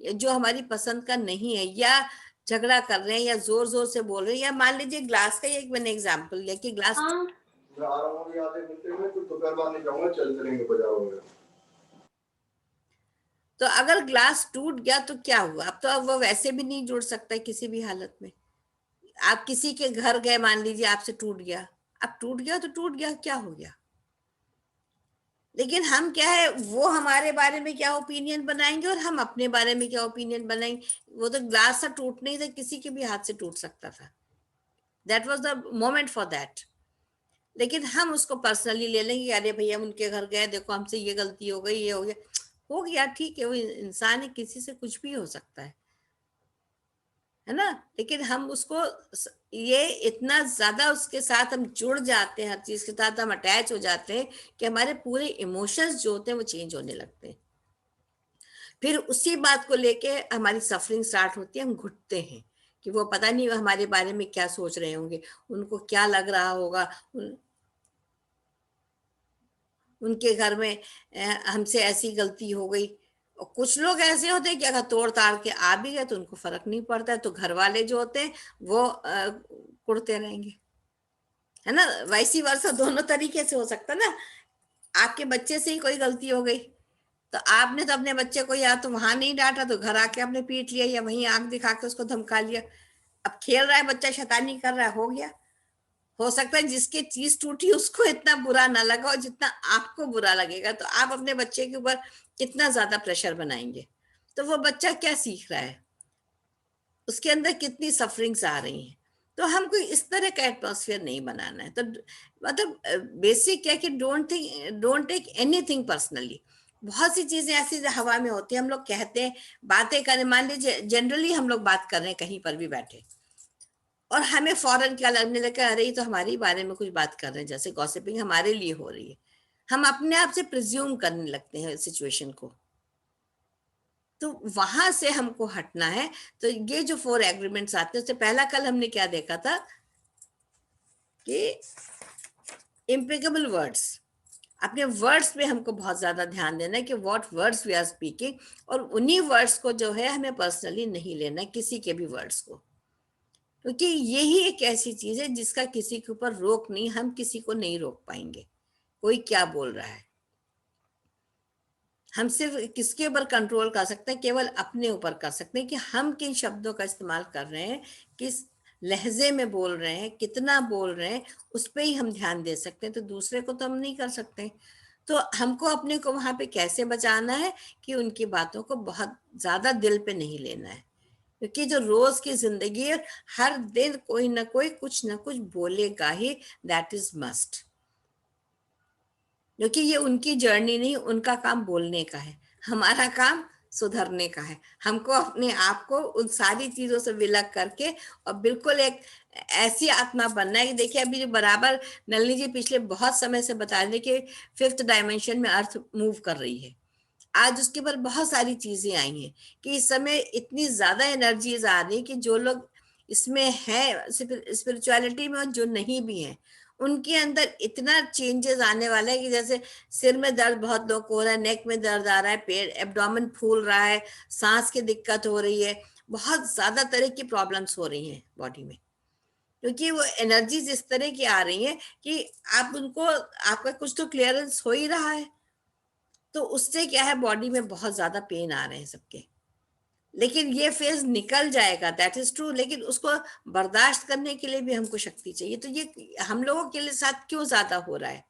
जो हमारी पसंद का नहीं है, या झगड़ा कर रहे हैं, या जोर जोर से बोल रहे हैं, या मान लीजिए ग्लास का ही एक मैंने एग्जांपल लिया कि ग्लास, मैं आ रहा हूँ अभी आधे घंटे में, कुछ दोपहर बाद नहीं जाऊंगा, चल चलेंगे बाजार वगैरह। तो अगर ग्लास टूट गया तो क्या हुआ? अब तो अब वो वैसे भी नहीं जुड़ सकता है किसी भी हालत में। आप किसी के घर गए, मान लीजिए आपसे टूट गया, अब टूट गया तो टूट गया, क्या हो गया? लेकिन हम क्या है, वो हमारे बारे में क्या ओपिनियन बनाएंगे और हम अपने बारे में क्या ओपिनियन बनाएंगे। वो तो ग्लास सा टूट नहीं था, किसी के भी हाथ से टूट सकता था, that was the moment for that. लेकिन हम उसको पर्सनली ले लेंगे, अरे भैया उनके घर गए, देखो हमसे ये गलती हो गई, ये हो गया ठीक है, वो इंसान है, किसी से कुछ भी हो सकता है ना। लेकिन हम उसको ये इतना ज्यादा उसके साथ हम जुड़ जाते हैं, हर चीज के साथ हम अटैच हो जाते हैं कि हमारे पूरे इमोशंस जो होते हैं वो चेंज होने लगते हैं। फिर उसी बात को लेके हमारी सफरिंग स्टार्ट होती है, हम घुटते हैं कि वो पता नहीं हमारे बारे में क्या सोच रहे होंगे, उनको क्या लग रहा होगा, उनके घर में हमसे ऐसी गलती हो गई। और कुछ लोग ऐसे होते हैं कि अगर तोड़ ताड़ के आ भी गए तो उनको फर्क नहीं पड़ता है, तो घर वाले जो होते हैं वो कुड़ते रहेंगे, है ना। वैसी वर्षा दोनों तरीके से हो सकता है ना। आपके बच्चे से ही कोई गलती हो गई तो आपने तो अपने बच्चे को या तो वहां नहीं डांटा, तो घर आके आपने पीट लिया, या वहीं आंख दिखा के उसको धमका लिया। अब खेल रहा है बच्चा, शैतानी कर रहा है, हो गया। हो सकता है जिसकी चीज टूटी उसको इतना बुरा ना लगा और जितना आपको बुरा लगेगा, तो आप अपने बच्चे के ऊपर कितना ज्यादा प्रेशर बनाएंगे। तो वो बच्चा क्या सीख रहा है, उसके अंदर कितनी सफरिंग्स आ रही हैं। तो हमको इस तरह का एटमॉस्फेयर नहीं बनाना है। तो मतलब बेसिक क्या कि डोंट टेक एनीथिंग पर्सनली। बहुत सी चीजें ऐसी हवा में होती है, हम लोग कहते हैं, बातें करें, मान लीजिए जनरली हम लोग बात कर रहे हैं कहीं पर भी बैठे, और हमें फौरन क्या लगने लगा, अरे ये तो हमारे ही बारे में कुछ बात कर रहे हैं, जैसे गॉसिपिंग हमारे लिए हो रही है। हम अपने आप से प्रिज्यूम करने लगते हैं सिचुएशन को, तो वहां से हमको हटना है। तो ये जो 4 एग्रीमेंट्स आते हैं, उससे पहला कल हमने क्या देखा था कि इम्पेकेबल वर्ड्स, अपने वर्ड्स पे हमको बहुत ज्यादा ध्यान देना है कि what words we are speaking, और उन्हीं वर्ड्स को जो है हमें पर्सनली नहीं लेना है, किसी के भी वर्ड्स को, क्योंकि यही एक ऐसी चीज है जिसका किसी के ऊपर रोक नहीं, हम किसी को नहीं रोक पाएंगे कोई क्या बोल रहा है। हम सिर्फ किसके ऊपर कंट्रोल कर सकते हैं, केवल अपने ऊपर कर सकते हैं कि हम किन शब्दों का इस्तेमाल कर रहे हैं, किस लहजे में बोल रहे हैं, कितना बोल रहे हैं, उस पर ही हम ध्यान दे सकते हैं। तो दूसरे को तो हम नहीं कर सकते। तो हमको अपने को वहां पे कैसे बचाना है कि उनकी बातों को बहुत ज्यादा दिल पे नहीं लेना है, क्योंकि जो रोज की जिंदगी है, हर दिन कोई ना कोई कुछ ना कुछ बोलेगा ही, दैट इज मस्ट। क्योंकि ये उनकी जर्नी नहीं, उनका काम बोलने का है, हमारा काम सुधरने का है। हमको अपने आप को उन सारी चीजों से विलग करके और बिल्कुल एक ऐसी आत्मा बनना है कि देखिए अभी जो बराबर नलिनी जी पिछले बहुत समय से बता रहे कि 5th डायमेंशन में अर्थ मूव कर रही है। आज उसके ऊपर बहुत सारी चीजें आई हैं कि इस समय इतनी ज्यादा एनर्जीज आ रही है कि जो लोग इसमें है स्पिरिचुअलिटी में और जो नहीं भी हैं, उनके अंदर इतना चेंजेस आने वाला है कि जैसे सिर में दर्द बहुत लोग को हो रहा है, नेक में दर्द आ रहा है, पेट एब्डोमेन फूल रहा है, सांस की दिक्कत हो रही है, बहुत ज्यादा तरह की प्रॉब्लम्स हो रही हैं बॉडी में, क्योंकि वो एनर्जीज इस तरह की आ रही हैं कि आप उनको, आपका कुछ तो क्लियरेंस हो ही रहा है, तो उससे क्या है बॉडी में बहुत ज्यादा पेन आ रहे हैं सबके। लेकिन ये फेज निकल जाएगा, दैट इज ट्रू, लेकिन उसको बर्दाश्त करने के लिए भी हमको शक्ति चाहिए। तो ये हम लोगों के लिए साथ क्यों ज्यादा हो रहा है,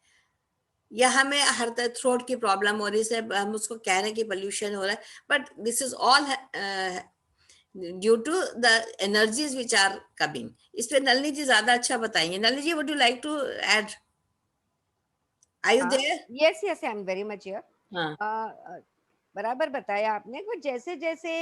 या हमें हर थ्रोट की प्रॉब्लम हो रही है, हम उसको कह रहे हैं कि पोल्यूशन हो रहा है, but this is all due to the energies which are coming. इस पे नलिनी जी ज्यादा अच्छा बताएंगे। Nalini ji, would you like to add? Are you हाँ, there? yes, yes, I am very much here. हाँ, बराबर बताया आपने कि जैसे जैसे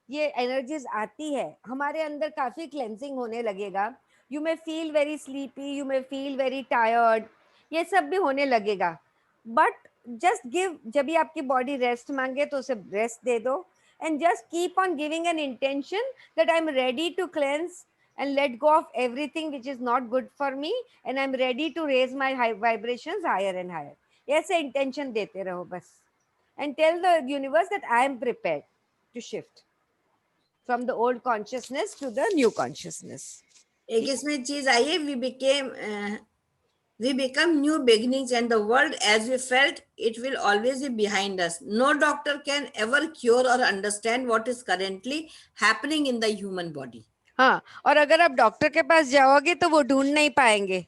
ये एनर्जीज आती है हमारे अंदर काफी क्लेंजिंग होने लगेगा. You may feel very sleepy, you may feel very tired, ये सब भी होने लगेगा. बट जस्ट गिव, जब भी आपकी बॉडी रेस्ट मांगे तो उसे रेस्ट दे दो. And just keep on giving an intention that I am ready to cleanse and let go of everything which is not good for me, and I'm ready to raise my high vibrations higher and higher. ऐसे intention देते रहो बस, and tell the universe that I am prepared to shift from the old consciousness to the new consciousness. एक इसमें चीज आई है, we become new beginnings and the world as we felt it will always be behind us. No doctor can ever cure or understand what is currently happening in the human body. हाँ, और अगर आप doctor के पास जाओगे तो वो ढूंढ नहीं पाएंगे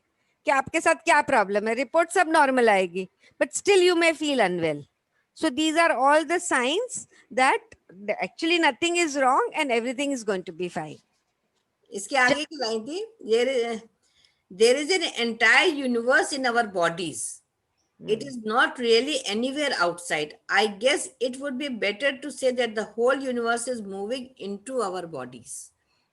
कि आपके साथ क्या प्रॉब्लम है. रिपोर्ट सब नॉर्मल आएगी, but still you may feel unwell. So these are all the signs that actually nothing is wrong and everything is going to be fine. इसके आगे की लाइन थी, there is an entire universe in our bodies. It is not really anywhere outside. I guess it would be better to say that the whole universe is moving into our bodies.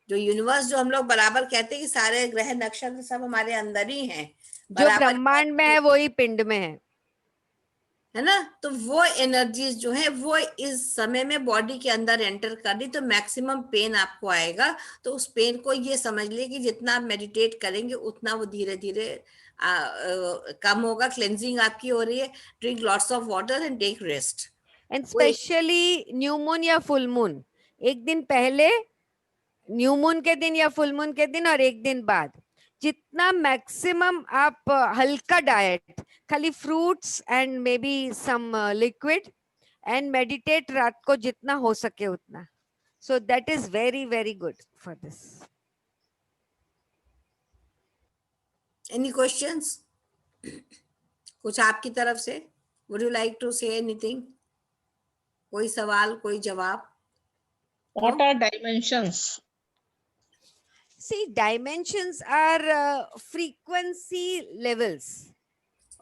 जो universe जो हम लोग बराबर कहते हैं कि सारे ग्रह नक्षत्र सब हमारे अंदर ही हैं, जो ब्रह्मांड में है वही पिंड में है ना. तो वो एनर्जीज जो है वो इस समय में बॉडी के अंदर एंटर कर रही, तो मैक्सिमम पेन आपको आएगा. तो उस पेन को ये समझ ले कि जितना आप मेडिटेट करेंगे उतना वो धीरे धीरे कम होगा. क्लेंजिंग आपकी हो रही है. Drink lots of water and take rest. And specially new moon या फुल मून, एक दिन पहले न्यू मून के दिन या फुल मून के दिन और एक दिन बाद, जितना मैक्सिमम आप हल्का डाइट, खाली fruits and may be some liquid, and meditate रात को जितना हो सके उतना. So that is very very good for this. Any questions कुछ आपकी तरफ से? Would you like to say anything? कोई सवाल, कोई जवाब? What are dimensions? See, dimensions are frequency levels.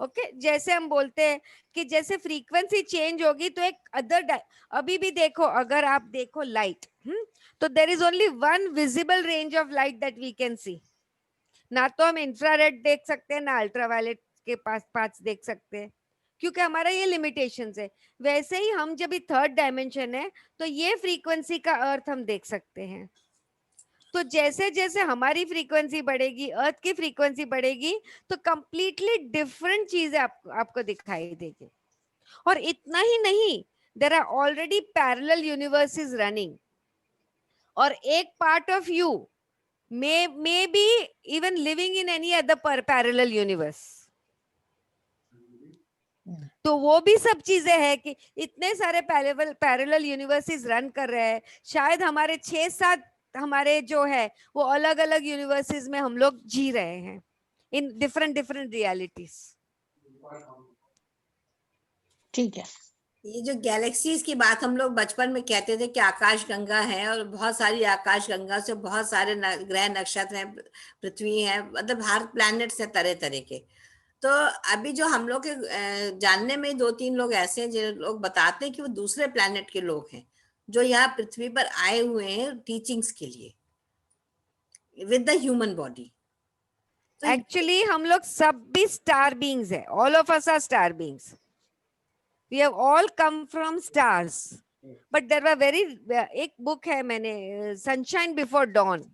Okay, जैसे हम बोलते हैं कि जैसे फ्रीक्वेंसी चेंज होगी तो एक अदर, अभी भी देखो, अगर आप देखो लाइट, तो there is only one visible range of light that we can see. ना तो हम इंफ्रारेड देख सकते हैं, ना अल्ट्रावायलेट के पास देख सकते हैं, क्योंकि हमारा ये लिमिटेशंस है. वैसे ही हम जब भी थर्ड डायमेंशन है तो ये फ्रीक्वेंसी का अर्थ हम देख सकते हैं. तो जैसे जैसे हमारी फ्रीक्वेंसी बढ़ेगी, अर्थ की फ्रीक्वेंसी बढ़ेगी, तो कंप्लीटली डिफरेंट चीजें आपको दिखाई देगी. और इतना ही नहीं, there are already parallel universes running, और एक part of you may be even living in any other parallel universe. तो वो भी सब चीजें हैं कि इतने सारे पैरेलल यूनिवर्सेस रन कर रहे हैं. शायद हमारे 6-7 हमारे जो है वो अलग अलग यूनिवर्सेस में हम लोग जी रहे हैं, इन डिफरेंट रियलिटीज. ठीक है. ये जो गैलेक्सीज की बात हम लोग बचपन में कहते थे कि आकाश गंगा है, और बहुत सारी आकाश गंगा से बहुत सारे ग्रह नक्षत्र हैं, पृथ्वी है, मतलब हर प्लैनेट्स है तरह तरह के. तो अभी जो हम लोग के जानने में 2-3 लोग ऐसे हैं जो लोग बताते हैं कि वो दूसरे प्लैनेट के लोग हैं जो यहाँ पृथ्वी पर आए हुए हैं टीचिंग्स के लिए with the human body. Actually हम लोग सब भी स्टार बीइंग्स है. All of us are star beings. We have all come from stars, but there were एक बुक है मैंने, सनशाइन बिफोर डॉन,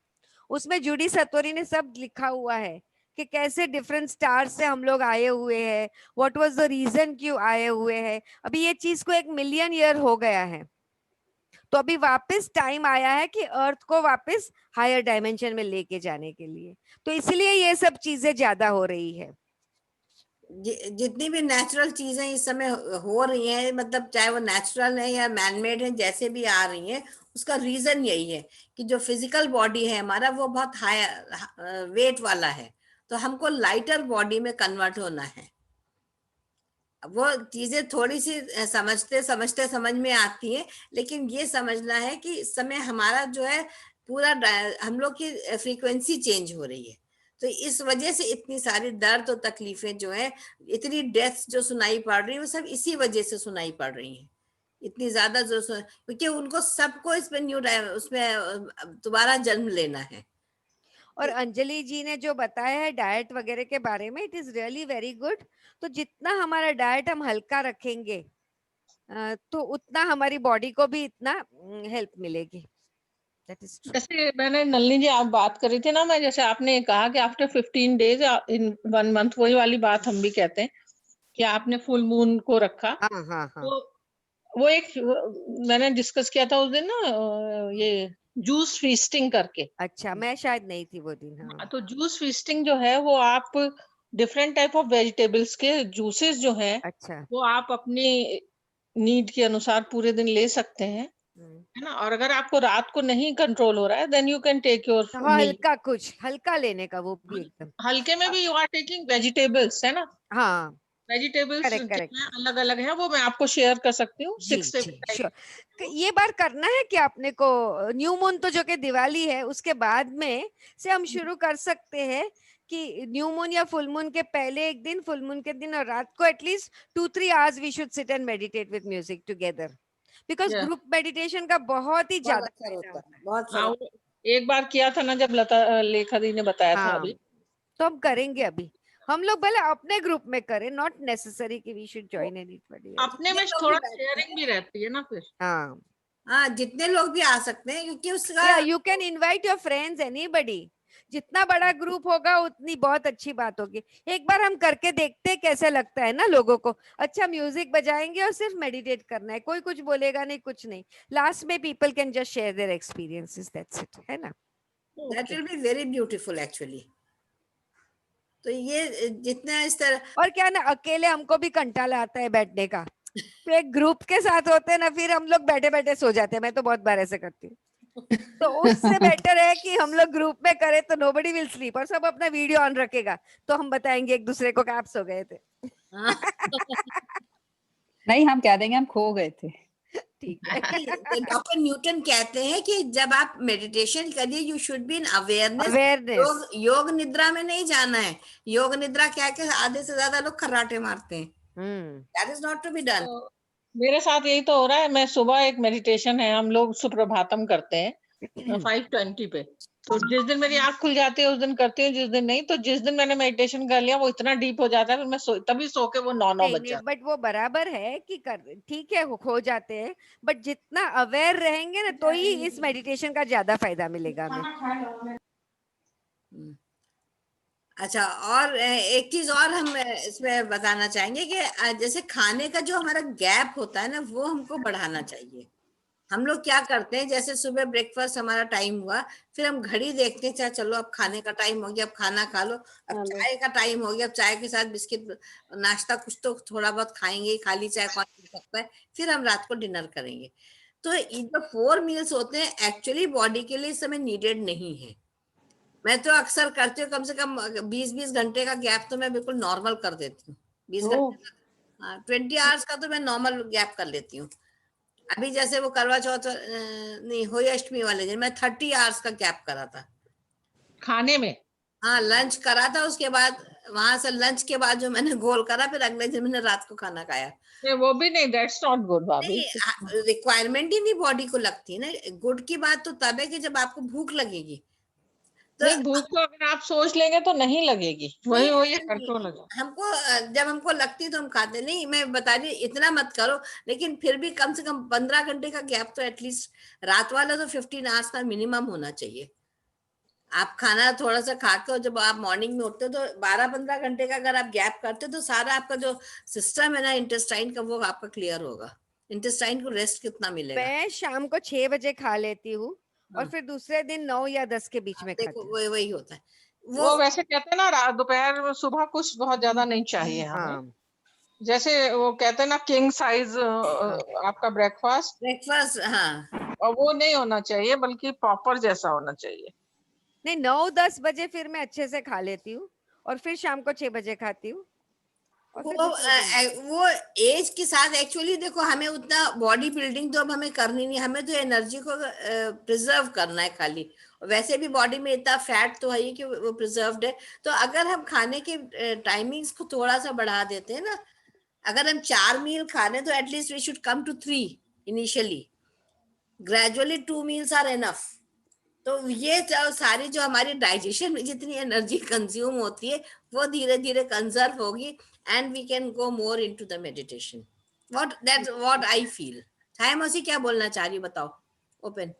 उसमें जूडी सतोरी ने सब लिखा हुआ है कि कैसे डिफरेंट स्टार्स से हम लोग आए हुए हैं, व्हाट वाज द रीजन क्यों आए हुए हैं. अभी ये चीज को 1 मिलियन ईयर हो गया है, तो अभी वापस टाइम आया है कि अर्थ को वापस हायर डायमेंशन में लेके जाने के लिए. तो इसलिए ये सब चीजें ज्यादा हो रही है. जितनी भी नेचुरल चीजें इस समय हो रही हैं, मतलब चाहे वो नेचुरल है या मैनमेड है, जैसे भी आ रही हैं, उसका रीजन यही है कि जो फिजिकल बॉडी है हमारा वो बहुत हाई वेट वाला है, तो हमको लाइटर बॉडी में कन्वर्ट होना है. वो चीजें थोड़ी सी समझते समझ में आती है, लेकिन ये समझना है कि इस समय हमारा जो है पूरा हम लोग की फ्रीक्वेंसी चेंज हो रही है. तो इस वजह से इतनी सारी दर्द और तकलीफें जो है, इतनी डेथ्स जो सुनाई पड़ रही है, वो सब इसी वजह से सुनाई पड़ रही हैं। इतनी ज्यादा क्योंकि उनको सबको इसमें उसमें दोबारा जन्म लेना है। और अंजलि जी ने जो बताया है डाइट वगैरह के बारे में, it is really very good. तो जितना हमारा डाइट हम हल्का रखेंगे तो उतना हमारी बॉडी को भी इतना हेल्प मिलेगी। That is true. जैसे मैंने नलिनी जी आप बात करी थी ना, मैं जैसे आपने कहा कि आफ्टर 15 डेज इन 1 मंथ, वही वाली बात हम भी कहते हैं कि आपने फुल मून को रखा। हाँ हाँ हाँ। तो वो एक मैंने डिस्कस किया था उस दिन ना, ये जूस फीस्टिंग करके। अच्छा, मैं शायद नहीं थी वो दिन। हाँ तो जूस फीस्टिंग जो है वो आप डिफरेंट टाइप ऑफ वेजिटेबल्स के जूसेस जो है अच्छा। वो आप अपनी नीड के अनुसार पूरे दिन ले सकते हैं, हम्म। है ना। और अगर आपको रात को नहीं कंट्रोल हो रहा है, then you can take your two meal. हल्का, कुछ हल्का लेने का, वो भी एकदम। हल्के में भी यू आर टेकिंग वेजिटेबल्स, है ना। हाँ, वेजिटेबल्स करेक्ट करेक्ट। अलग अलग है, वो मैं आपको शेयर कर सकती हूँ। जी 6 जी श्योर। ये बार करना है कि आपने को न्यू मून तो जो कि दिवाली है उसके बाद में से हम शुरू कर सकते हैं कि न्यू मून या फुल मून के पहले एक दिन, फुल मून के दिन और रात को at least 2-3 hours we should sit and meditate with music together, because Yeah. Group meditation का बहुत ही बहुत ज्यादा असर फायदा होता होता है, है। बहुत हाँ, फर्क। वो एक बार किया था ना जब लेखा दी ने बताया था हाँ, अभी। तो हम करेंगे अभी। हम लोग भले अपने ग्रुप में करें, नॉट नेसेसरी कि we should join anybody else. अपने में लोग भी थोड़ा बैठते शेयरिंग हैं। भी रहती है ना फिर। हाँ, हाँ, जितने लोग भी आ सकते हैं, क्योंकि उसका या you can invite your friends, anybody. जितना बड़ा ग्रुप होगा उतनी बहुत अच्छी बात होगी। एक बार हम करके देखते हैं कैसे लगता है ना लोगों को। अच्छा, म्यूजिक बजाएंगे और सिर्फ मेडिटेट करना है, कोई कुछ बोलेगा नहीं, कुछ नहीं। लास्ट में people can just share their experiences, that's it, है ना। That will be very beautiful actually. तो ये जितना इस तरह और क्या ना, अकेले हमको भी कंटाला आता है बैठने का, तो एक ग्रुप के साथ होते हैं ना, फिर हम लोग बैठे बैठे सो जाते हैं। मैं तो बहुत बार ऐसे करती हूँ। तो उससे बेटर है कि हम लोग ग्रुप में करें, तो नोबडी विल स्लीप और सब अपना वीडियो ऑन रखेगा, तो हम बताएंगे एक दूसरे को कि आप सो गए थे। हाँ। नहीं, हम कह देंगे हम खो गए थे। ठीक है। डॉक्टर न्यूटन कहते हैं कि जब आप मेडिटेशन करिए, you should be in awareness. Awareness. योग निद्रा में नहीं जाना है। योग निद्रा क्या के आधे से ज्यादा लोग खर्राटे मारते हैं। That is not to be done. तो मेरे साथ यही तो हो रहा है। मैं सुबह एक मेडिटेशन है, हम लोग सुप्रभातम करते हैं 5:20 पे। तो जिस दिन मेरी आंख खुल जाती है उस दिन करती हूँ, जिस दिन नहीं, तो जिस दिन मैंने मेडिटेशन कर लिया वो इतना डीप हो जाता है, फिर मैं तभी सो के वो 9 नहीं बज नहीं, जाता बट वो बराबर है कि कर, ठीक है, खो जाते हैं, बट जितना अवेयर रहेंगे ना, तो ही इस मेडिटेशन का ज्यादा फायदा मिलेगा हमें। अच्छा, और एक चीज और हम इसमें बताना चाहेंगे कि जैसे खाने का जो हमारा गैप होता है ना, वो हमको बढ़ाना चाहिए। हम लोग क्या करते हैं, जैसे सुबह ब्रेकफास्ट हमारा टाइम हुआ, फिर हम घड़ी देखते हैं, चाहे चलो अब खाने का टाइम हो गया, अब खाना खा लो। अब चाय का टाइम हो गया, अब चाय के साथ बिस्किट नाश्ता कुछ तो थोड़ा बहुत खाएंगे, खाली चाय कौन पी सकता है। फिर हम रात को डिनर करेंगे। तो ये जो 4 मील्स होते हैं, एक्चुअली बॉडी के लिए इस समय नीडेड नहीं है। मैं तो अक्सर करती हूँ, कम से कम 20-20 घंटे का गैप तो मैं बिल्कुल नॉर्मल कर देती हूँ। 20 घंटे का, हाँ, 20 आवर्स का तो मैं नॉर्मल गैप कर लेती हूँ। अभी जैसे वो करवा चौथ नहीं, होली अष्टमी वाले दिन मैं 30 आवर्स का गैप करा था खाने में। हाँ, लंच करा था, उसके बाद वहां से लंच के बाद जो मैंने गोल करा, फिर अगले दिन मैंने रात को खाना खाया। नहीं, वो भी नहीं, दैट्स नॉट गुड भाभी। नहीं, रिक्वायरमेंट ही नहीं बॉडी को लगती है ना। गुड की बात तो तब है कि जब आपको भूख लगेगी। तो नहीं, भूख तो अगर आप सोच लेंगे तो नहीं लगेगी, वही वही कंट्रोल हो जाए। हमको जब हमको लगती है तो हम खाते नहीं। मैं बता रही इतना मत करो, लेकिन फिर भी कम से कम 15 घंटे का गैप तो एटलीस्ट, रात वाला तो 15 आवर्स का मिनिमम होना चाहिए। आप खाना थोड़ा सा खा के जब आप मॉर्निंग में उठते हो तो 12-15 घंटे का अगर आप गैप करते हो, तो सारा आपका जो सिस्टम है ना इंटेस्टाइन का, वो आपका क्लियर होगा। इंटेस्टाइन को रेस्ट कितना मिलेगा। मैं शाम को 6 बजे खा लेती हूँ और फिर दूसरे दिन 9 या 10 के बीच में देखो खाती हूँ। वही होता है वो वैसे कहते हैं ना, दोपहर में सुबह कुछ बहुत ज्यादा नहीं चाहिए हमें। हाँ जैसे वो कहते हैं ना, किंग साइज आपका ब्रेकफास्ट, ब्रेकफास्ट, हाँ। और वो नहीं होना चाहिए, बल्कि प्रॉपर जैसा होना चाहिए। नहीं, 9-10 बजे फिर मैं अच्छे से खा लेती हूँ और फिर शाम को 6 बजे खाती हूँ। और फिर वो दूसरे दिन वो एज के साथ एक्चुअली देखो, हमें उतना बॉडी बिल्डिंग तो अब हमें करनी नहीं, हमें तो एनर्जी को प्रिजर्व करना है खाली। वैसे भी बॉडी में इतना फैट तो है ही कि वो प्रिजर्व्ड है। तो अगर हम खाने के टाइमिंग्स को थोड़ा सा बढ़ा देते हैं ना, अगर हम 4 मील खा रहे हैं तो at least we should come to 3 initially, gradually 2 meals are enough. तो ये सारी जो हमारी डाइजेशन में जितनी एनर्जी कंज्यूम होती है वो धीरे धीरे कंजर्व होगी, and we can go more into the meditation. What I feel. Chhaya मौसी क्या बोलना चाह रही, बताओ ओपन।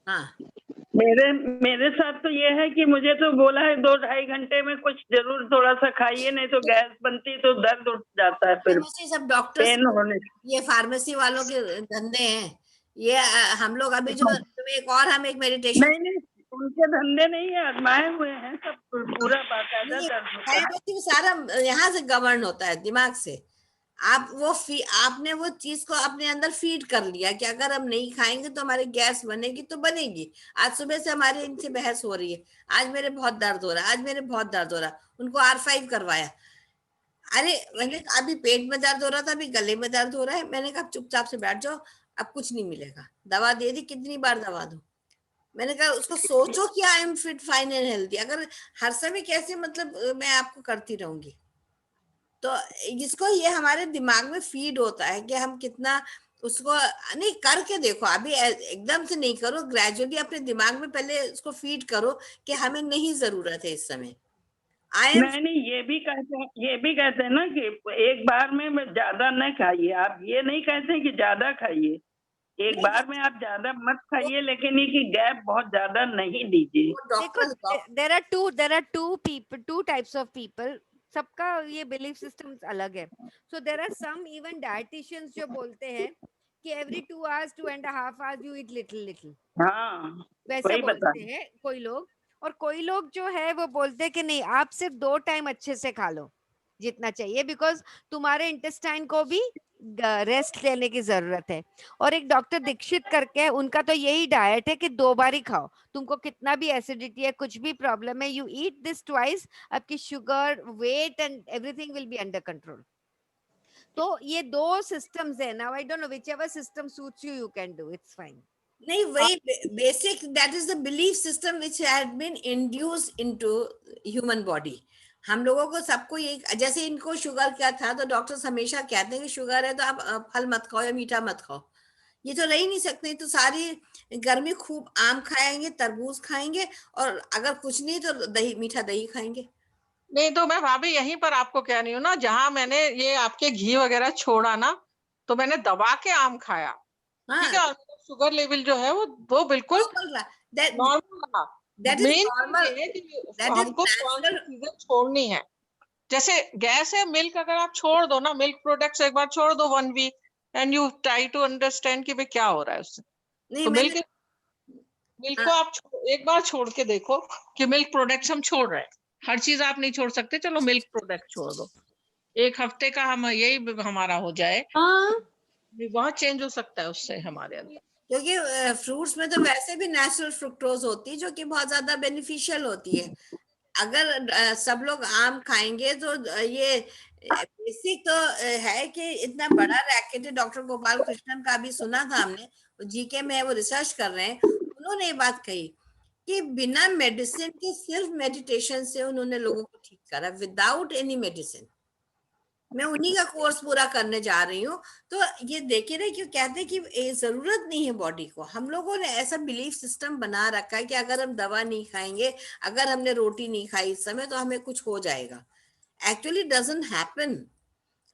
हाँ मेरे मेरे साथ तो ये है कि मुझे तो बोला है 2-2.5 घंटे में कुछ जरूर थोड़ा सा खाइए, नहीं तो गैस बनती तो दर्द उठ जाता है फिर मौसी, सब डॉक्टर्स पेन होने। ये फार्मेसी वालों के धंधे हैं ये। हम लोग अभी जो तुम्हें हम एक मेडिटेशन। नहीं नहीं, उनके धंधे नहीं है, आजमाए हुए हैं सब, पूरा बाकायदा दर्द होता है। वो सारा यहाँ से गवर्न होता है, दिमाग से। आप वो आपने वो चीज को अपने अंदर फीड कर लिया कि अगर हम नहीं खाएंगे तो हमारी गैस बनेगी, तो बनेगी। आज सुबह से हमारी इनसे बहस हो रही है, आज मेरे बहुत दर्द हो रहा है, आज मेरे बहुत दर्द हो रहा है। उनको R5 करवाया। अरे मैंने कहा अभी पेट में दर्द हो रहा था, अभी गले में दर्द हो रहा है। मैंने कहा चुपचाप से बैठ जाओ, अब कुछ नहीं मिलेगा। दवा दे दी, कितनी बार दवा दो। मैंने कहा उसको सोचो कि I am fit fine and healthy. अगर हर समय कैसे मतलब मैं आपको करती रहूंगी, तो जिसको ये हमारे दिमाग में फीड होता है कि हम कितना उसको नहीं करके देखो। अभी एकदम से नहीं करो, ग्रेजुअली अपने दिमाग में पहले उसको फीड करो कि हमें नहीं जरूरत है इस समय। आई एम नहीं, ये भी कहते हैं ना कि एक बार में ज्यादा न खाइए। आप ये नहीं कहते कि ज्यादा खाइए, एक बार में आप ज्यादा मत खाइए, लेकिन ये कि गैप बहुत ज्यादा नहीं दीजिए। देखो, there are two types of people. सबका ये बिलीफ सिस्टम अलग है। So there are some even dietitians जो बोलते हैं कि every 2 hours 2.5 hours you eat little little, हाँ, वैसा वही बता। बोलते हैं कोई लोग। और कोई लोग जो है वो बोलते हैं कि नहीं, आप सिर्फ 2 टाइम अच्छे से खा लो जितना चाहिए, बिकॉज तुम्हारे इंटेस्टाइन को भी रेस्ट लेने की जरूरत है। और एक डॉक्टर दीक्षित करके है, उनका तो यही डाइट है कि 2 बार ही खाओ। तुमको कितना भी एसिडिटी है, कुछ भी प्रॉब्लम है, यू ईट दिस ट्वाइस, आपकी sugar, weight and everything will be under control. तो ये 2 सिस्टम्स है। Now I don't know which ever system suits you, you can do, it's fine. नहीं, वही basic, that is the belief system which had been induced into human body. हम लोगों को सबको ये, जैसे इनको शुगर क्या था तो डॉक्टर्स हमेशा कहते हैं कि शुगर है तो आप फल मत खाओ या मीठा मत खाओ। ये तो रह ही नहीं सकते, तो सारी गर्मी खूब आम खाएंगे, तरबूज खाएंगे, और अगर कुछ नहीं तो दही, मीठा दही खाएंगे। नहीं तो मैं भाभी यहीं पर आपको कह रही हूँ ना, जहाँ मैंने ये आपके घी वगैरह छोड़ा ना, तो मैंने दबा के आम खाया। ठीक है, और शुगर लेवल जो है वो बिल्कुल नॉर्मल रहा। मेन चीज ये है कि हमको कौन सी चीजें छोड़नी है। जैसे गैस है, मिल्क अगर आप छोड़ दो ना, मिल्क प्रोडक्ट्स एक बार छोड़ दो 1 week, and you try to understand कि भाई क्या हो रहा है उससे। तो मिल्क को आप एक बार छोड़ के देखो कि मिल्क प्रोडक्ट्स हम छोड़ रहे हैं। हर चीज आप नहीं छोड़ सकते, चलो मिल्क प्रोडक्ट छोड़ दो, 1 हफ्ते का हम यही हमारा हो जाए, बहुत चेंज हो सकता है उससे हमारे अंदर। क्योंकि फ्रूट्स में तो वैसे भी नेचुरल फ्रुक्टोज होती है जो कि बहुत ज्यादा बेनिफिशियल होती है। अगर सब लोग आम खाएंगे तो ये बेसिक तो है कि इतना बड़ा रैकेट है। डॉक्टर गोपाल कृष्णन का भी सुना था हमने, जीके में वो रिसर्च कर रहे हैं। उन्होंने ये बात कही कि बिना मेडिसिन के, सिर्फ मेडिटेशन से उन्होंने लोगों को ठीक करा, विदाउट एनी मेडिसिन। मैं उन्हीं का कोर्स पूरा करने जा रही हूँ। तो ये देखे रहे क्यों कहते हैं कि जरूरत नहीं है बॉडी को। हम लोगों ने ऐसा बिलीफ सिस्टम बना रखा है कि अगर हम दवा नहीं खाएंगे, अगर हमने रोटी नहीं खाई इस समय तो हमें कुछ हो जाएगा। एक्चुअली डजंट हैपन,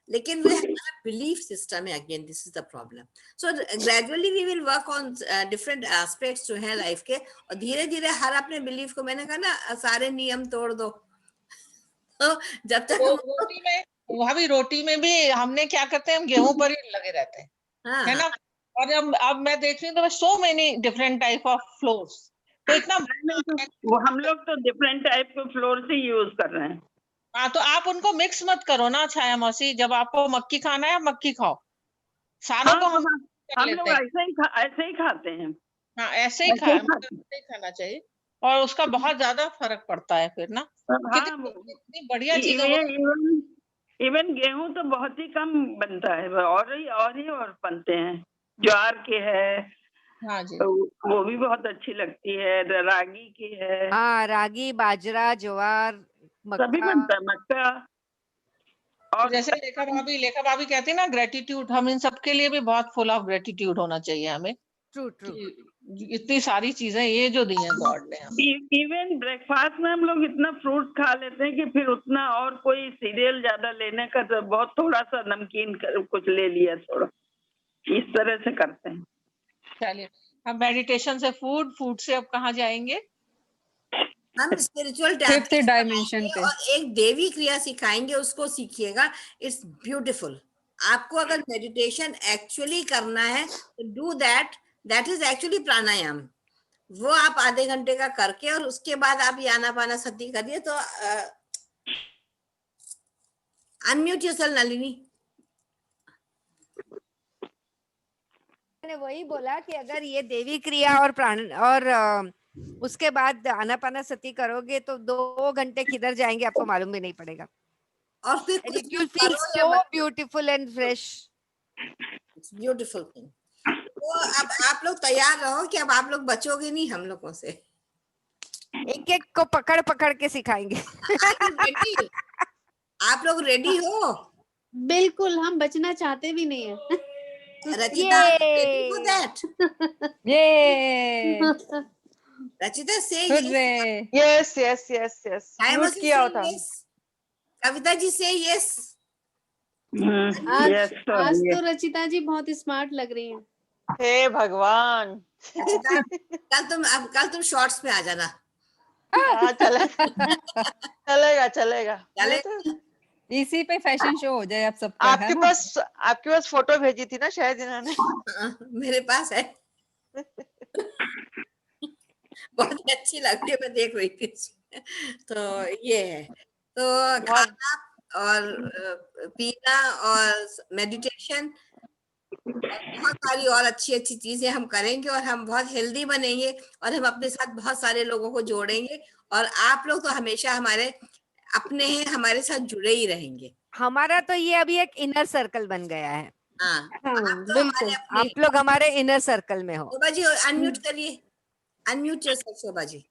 लेकिन वो हमारा बिलीफ सिस्टम है। Again this is the problem. So gradually we will work on different aspects जो है लाइफ के, और धीरे धीरे हर अपने बिलीफ को, मैंने कहा ना, सारे नियम तोड़ दो। तो जब तक रोटी में, वहां भी रोटी में भी हमने क्या करते हैं, हम गेहूं पर ही लगे रहते हैं, है ना। और अब मैं देख रही हूँ तो so many different type of floors, तो इतना वो हम लोग तो डिफरेंट टाइप के फ्लोर से यूज कर रहे हैं। हाँ, तो आप उनको मिक्स मत करो ना छाया मौसी। जब आपको मक्की खाना है मक्की खाओ, सारों को हम लोग ऐसे ही खाते हैं। हाँ, ऐसे ही खाना चाहिए। और उसका बहुत ज्यादा फर्क पड़ता है फिर ना, हाँ कितनी बढ़िया चीज है वो। इवन गेहूं तो बहुत ही कम बनता है, और बनते हैं। ज्वार के है, हाँ जी, तो वो भी बहुत अच्छी लगती है। रागी की है, हाँ, रागी, बाजरा, ज्वार, सभी मक्का। बनता है, मक्का। और जैसे लेखा भाभी कहती है ना, ग्रेटिट्यूड, हम इन सबके लिए भी बहुत फुल ऑफ ग्रेटिट्यूड होना चाहिए हमें, ट्रू ट्रू। कि इतनी सारी चीजें ये जो दी हैं गॉड ने हमें। इवन ब्रेकफास्ट में हम लोग इतना फ्रूट खा लेते हैं कि फिर उतना और कोई सीरियल ज्यादा लेने का तो बहुत, थोड़ा सा नमकीन कुछ ले लिया, थोड़ा इस तरह से करते हैं। चलिए, हम मेडिटेशन से फूड से अब कहाँ जाएंगे? हम स्पिरिचुअल फिफ्थ डायमेंशन पे। और एक देवी क्रिया सिखाएंगे, उसको सीखिएगा। It's beautiful. आपको अगर मेडिटेशन एक्चुअली करना है तो डू दैट इज एक्चुअली प्राणायाम। वो आप आधे घंटे का करके और उसके बाद आप ये आनापानसति करिए। तो अनम्यूट योरसेल्फ नलिनी। मैंने वही बोला कि अगर ये देवी क्रिया और प्राण और उसके बाद आनापानसति करोगे तो 2 घंटे किधर जाएंगे आपको मालूम भी नहीं पड़ेगा। और फिर And कुछ it भी will feel करो या so beautiful and fresh. Beautiful thing. तो अब आप लोग तैयार रहो कि अब आप लोग बचोगे नहीं हम लोगों से। एक एक को पकड़ पकड़ के सिखाएंगे। ready? आप लोग रेडी हो? बिल्कुल, हम बचना चाहते भी नहीं है। Rachita, ready for that? ये Rachita say hurray. Yes yes yes yes, I mute must किया say होता। yes. Kavita ji say yes. आज तो रचिता जी बहुत स्मार्ट लग रही हैं। हे भगवान। रचिता, कल तुम शॉर्ट्स में आ जाना। हाँ, चलेगा चलेगा। चले? इसी पे फैशन शो हो जाए आप सबका, है ना? आपके पास फोटो भेजी थी ना शायद इन्होंने। मेरे पास है। बहुत अच्छी लग रही है, मैं देख रही थी। तो ये है, तो खाना और पीना और मेडिटेशन बहुत सारी और अच्छी अच्छी चीजें हम करेंगे और हम बहुत हेल्दी बनेंगे और हम अपने साथ बहुत सारे लोगों को जोड़ेंगे। और आप लोग तो हमेशा हमारे अपने हैं, हमारे साथ जुड़े ही रहेंगे। हमारा तो ये अभी एक इनर सर्कल बन गया है। हाँ, आप तो बिल्कुल। हमारे अपने आप लोग हमारे इनर सर्कल में हो। शोभा जी अनम्यूट करिए, अनम्यूट योरसेल्फ शोभा जी।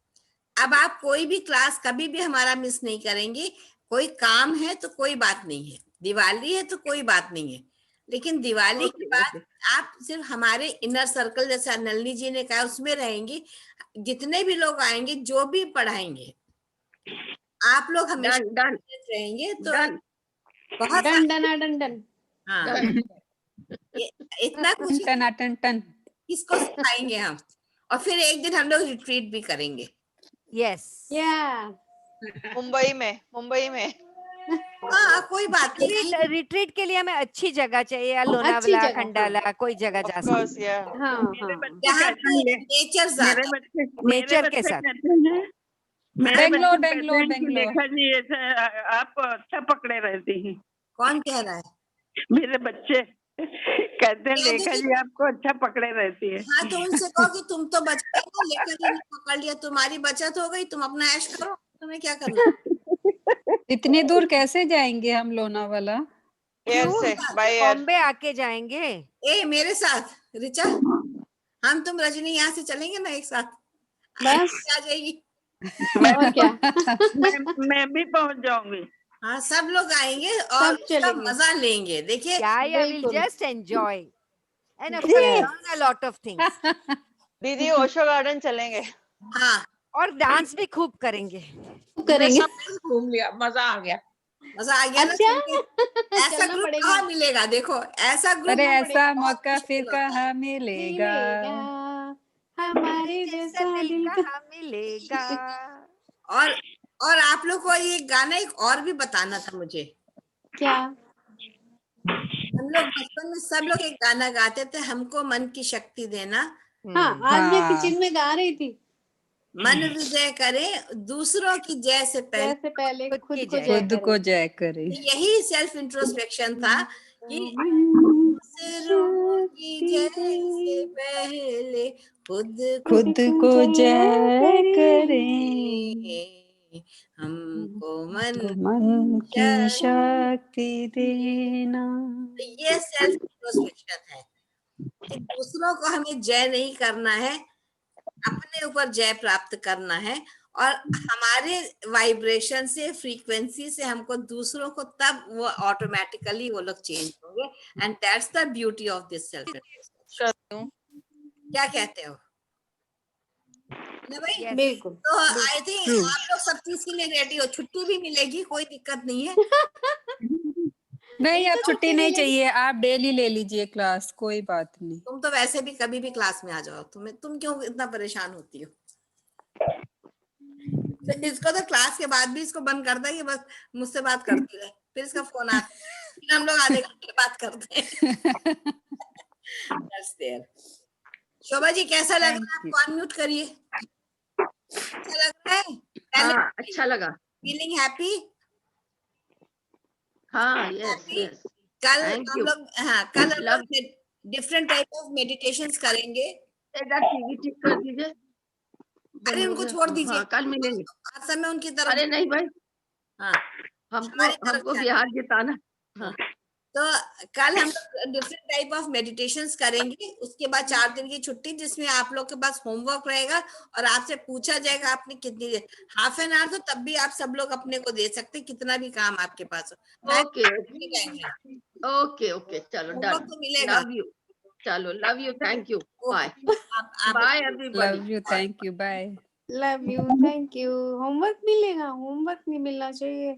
अब आप कोई भी क्लास कभी भी हमारा मिस नहीं करेंगे। कोई काम है तो कोई बात नहीं है, दिवाली है तो कोई बात नहीं है, लेकिन दिवाली के बाद आप सिर्फ हमारे इनर सर्कल, जैसे नलिनी जी ने कहा, उसमें रहेंगे। जितने भी लोग आएंगे, जो भी पढ़ाएंगे, आप लोग हमेशा रहेंगे। तो बहुत डन। हाँ, इतना कुछ टन। किसको सिखाएंगे हम। और फिर एक दिन हम लोग रिट्रीट भी करेंगे। यस, मुंबई में। हाँ, कोई बात नहीं। रिट्रीट के लिए हमें अच्छी जगह चाहिए, या लोनावला, जगह, खंडाला, कोई जगह जा सकते ऑफ या मेरे बच्चे यहाँ कहते हैं, नेचर ज्यादा नेचर के साथ। बेंगलोर। देखा जी, ऐसे आप अच्छा पकड़े रहती हैं। कौन कह रहा है? मेरे बच्चे कहते हैं, लेखा जी आपको अच्छा पकड़े रहती है। हाँ, तो उनसे कहो कि तुम तो बच गए ना, लेकर जी ने पकड़ लिया, तुम्हारी बचत हो गई, तुम अपना ऐश करो, तुम्हें क्या करना। इतनी दूर कैसे जाएंगे हम लोनावाला? एयर से, बाय एयर। बॉम्बे आके जाएंगे। ए मेरे साथ रिचा, हम तुम रजनी यहाँ से चलेंगे ना एक साथ, बस आ जाएगी। और क्या। मैं भी पहुंच जाऊंगी। हाँ, सब लोग आएंगे और सब उसका चलेंगे। मजा लेंगे। देखिए, I will बिल्कुल। just enjoy and of course learn a lot of things. दीदी ओशो गार्डन चलेंगे। हाँ, और डांस भी खूब करेंगे। करेंगे। सब घूम लिया, मजा आ गया। मजा आ गया ना। अच्छा, ऐसा चलना ग्रुप पड़ेगा। कहाँ मिलेगा? देखो, ऐसा ग्रुप अरे ऐसा बहुत मौका फिर मुश्किल होता है। कहाँ मिलेगा? हमारे जैसा दिल का। कहाँ मिलेगा। और आप लोग को ये गाना एक और भी बताना था मुझे। क्या? हम लोग बचपन में सब लोग एक गाना गाते थे, हमको मन की शक्ति देना। हाँ, आज मैं हाँ। किचन में गा रही थी। मन विजय करे दूसरों की जय से पहले जैसे पहले खुद खुद की को जय। जय खुद को जय करे। यही सेल्फ इंट्रोस्पेक्शन था कि दूसरों की जय से पहले खुद खुद को जय करें, हमको मन मन की शक्ति देना। ये सेल्फ इंट्रोस्पेक्शन है कि दूसरों को हमें जय नहीं करना है, अपने ऊपर जय प्राप्त करना है, और हमारे वाइब्रेशन से, फ्रीक्वेंसी से हमको दूसरों को तब वो ऑटोमेटिकली वो लोग चेंज होंगे। And that's the beauty of this self introspection. क्या कहते हो ना भाई? Yes. बिल्कुल तो आई थिंक True. आप लोग सब चीज के लिए रेडी हो, छुट्टी भी मिलेगी, कोई दिक्कत नहीं है। नहीं, अब तो छुट्टी नहीं चाहिए, आप डेली ले लीजिए क्लास, कोई बात नहीं। तुम तो वैसे भी कभी भी क्लास में आ जाओ, तुम क्यों इतना परेशान होती हो? तो इसको तो क्लास के बाद भी इसको बंद कर दे, ये बस मुझसे बात करती रहे, फिर इसका फोन आता है, फिर हम लोग आधे घंटे बात करते हैं। That's there. शोभा जी कैसा लग रहा है? आप अनम्यूट करिए। अच्छा लग रहा है? हाँ, अच्छा लगा। Feeling happy? हाँ, यस यस। कल Thank हम you. लोग, हाँ कल हम Love. लोग डिफरेंट टाइप ऑफ मेडिटेशंस करेंगे। इधर टीवी ठीक कर दीजिए। अरे उनको छोड़ दीजिए, हाँ, कल मिलेंगे। हर समय उनकी तरफ। अरे नहीं भाई, हाँ हमको हमको बिहार जिताना। हाँ। तो कल हम लोग डिफरेंट टाइप ऑफ मेडिटेशंस करेंगे, उसके बाद 4 दिन की छुट्टी, जिसमें आप लोग के पास होमवर्क रहेगा और आपसे पूछा जाएगा आपने कितनी देर, हाफ एन आवर, तो तब भी आप सब लोग अपने को दे सकते, कितना भी काम आपके पास हो। ओके होमवर्क ओके, चलो डन। तो मिलेगा। लव यू, चलो love you, thank you, bye आप bye everybody. Love you, thank you, bye. Love you, thank you. Homework मिलेगा? होमवर्क नहीं मिलना चाहिए।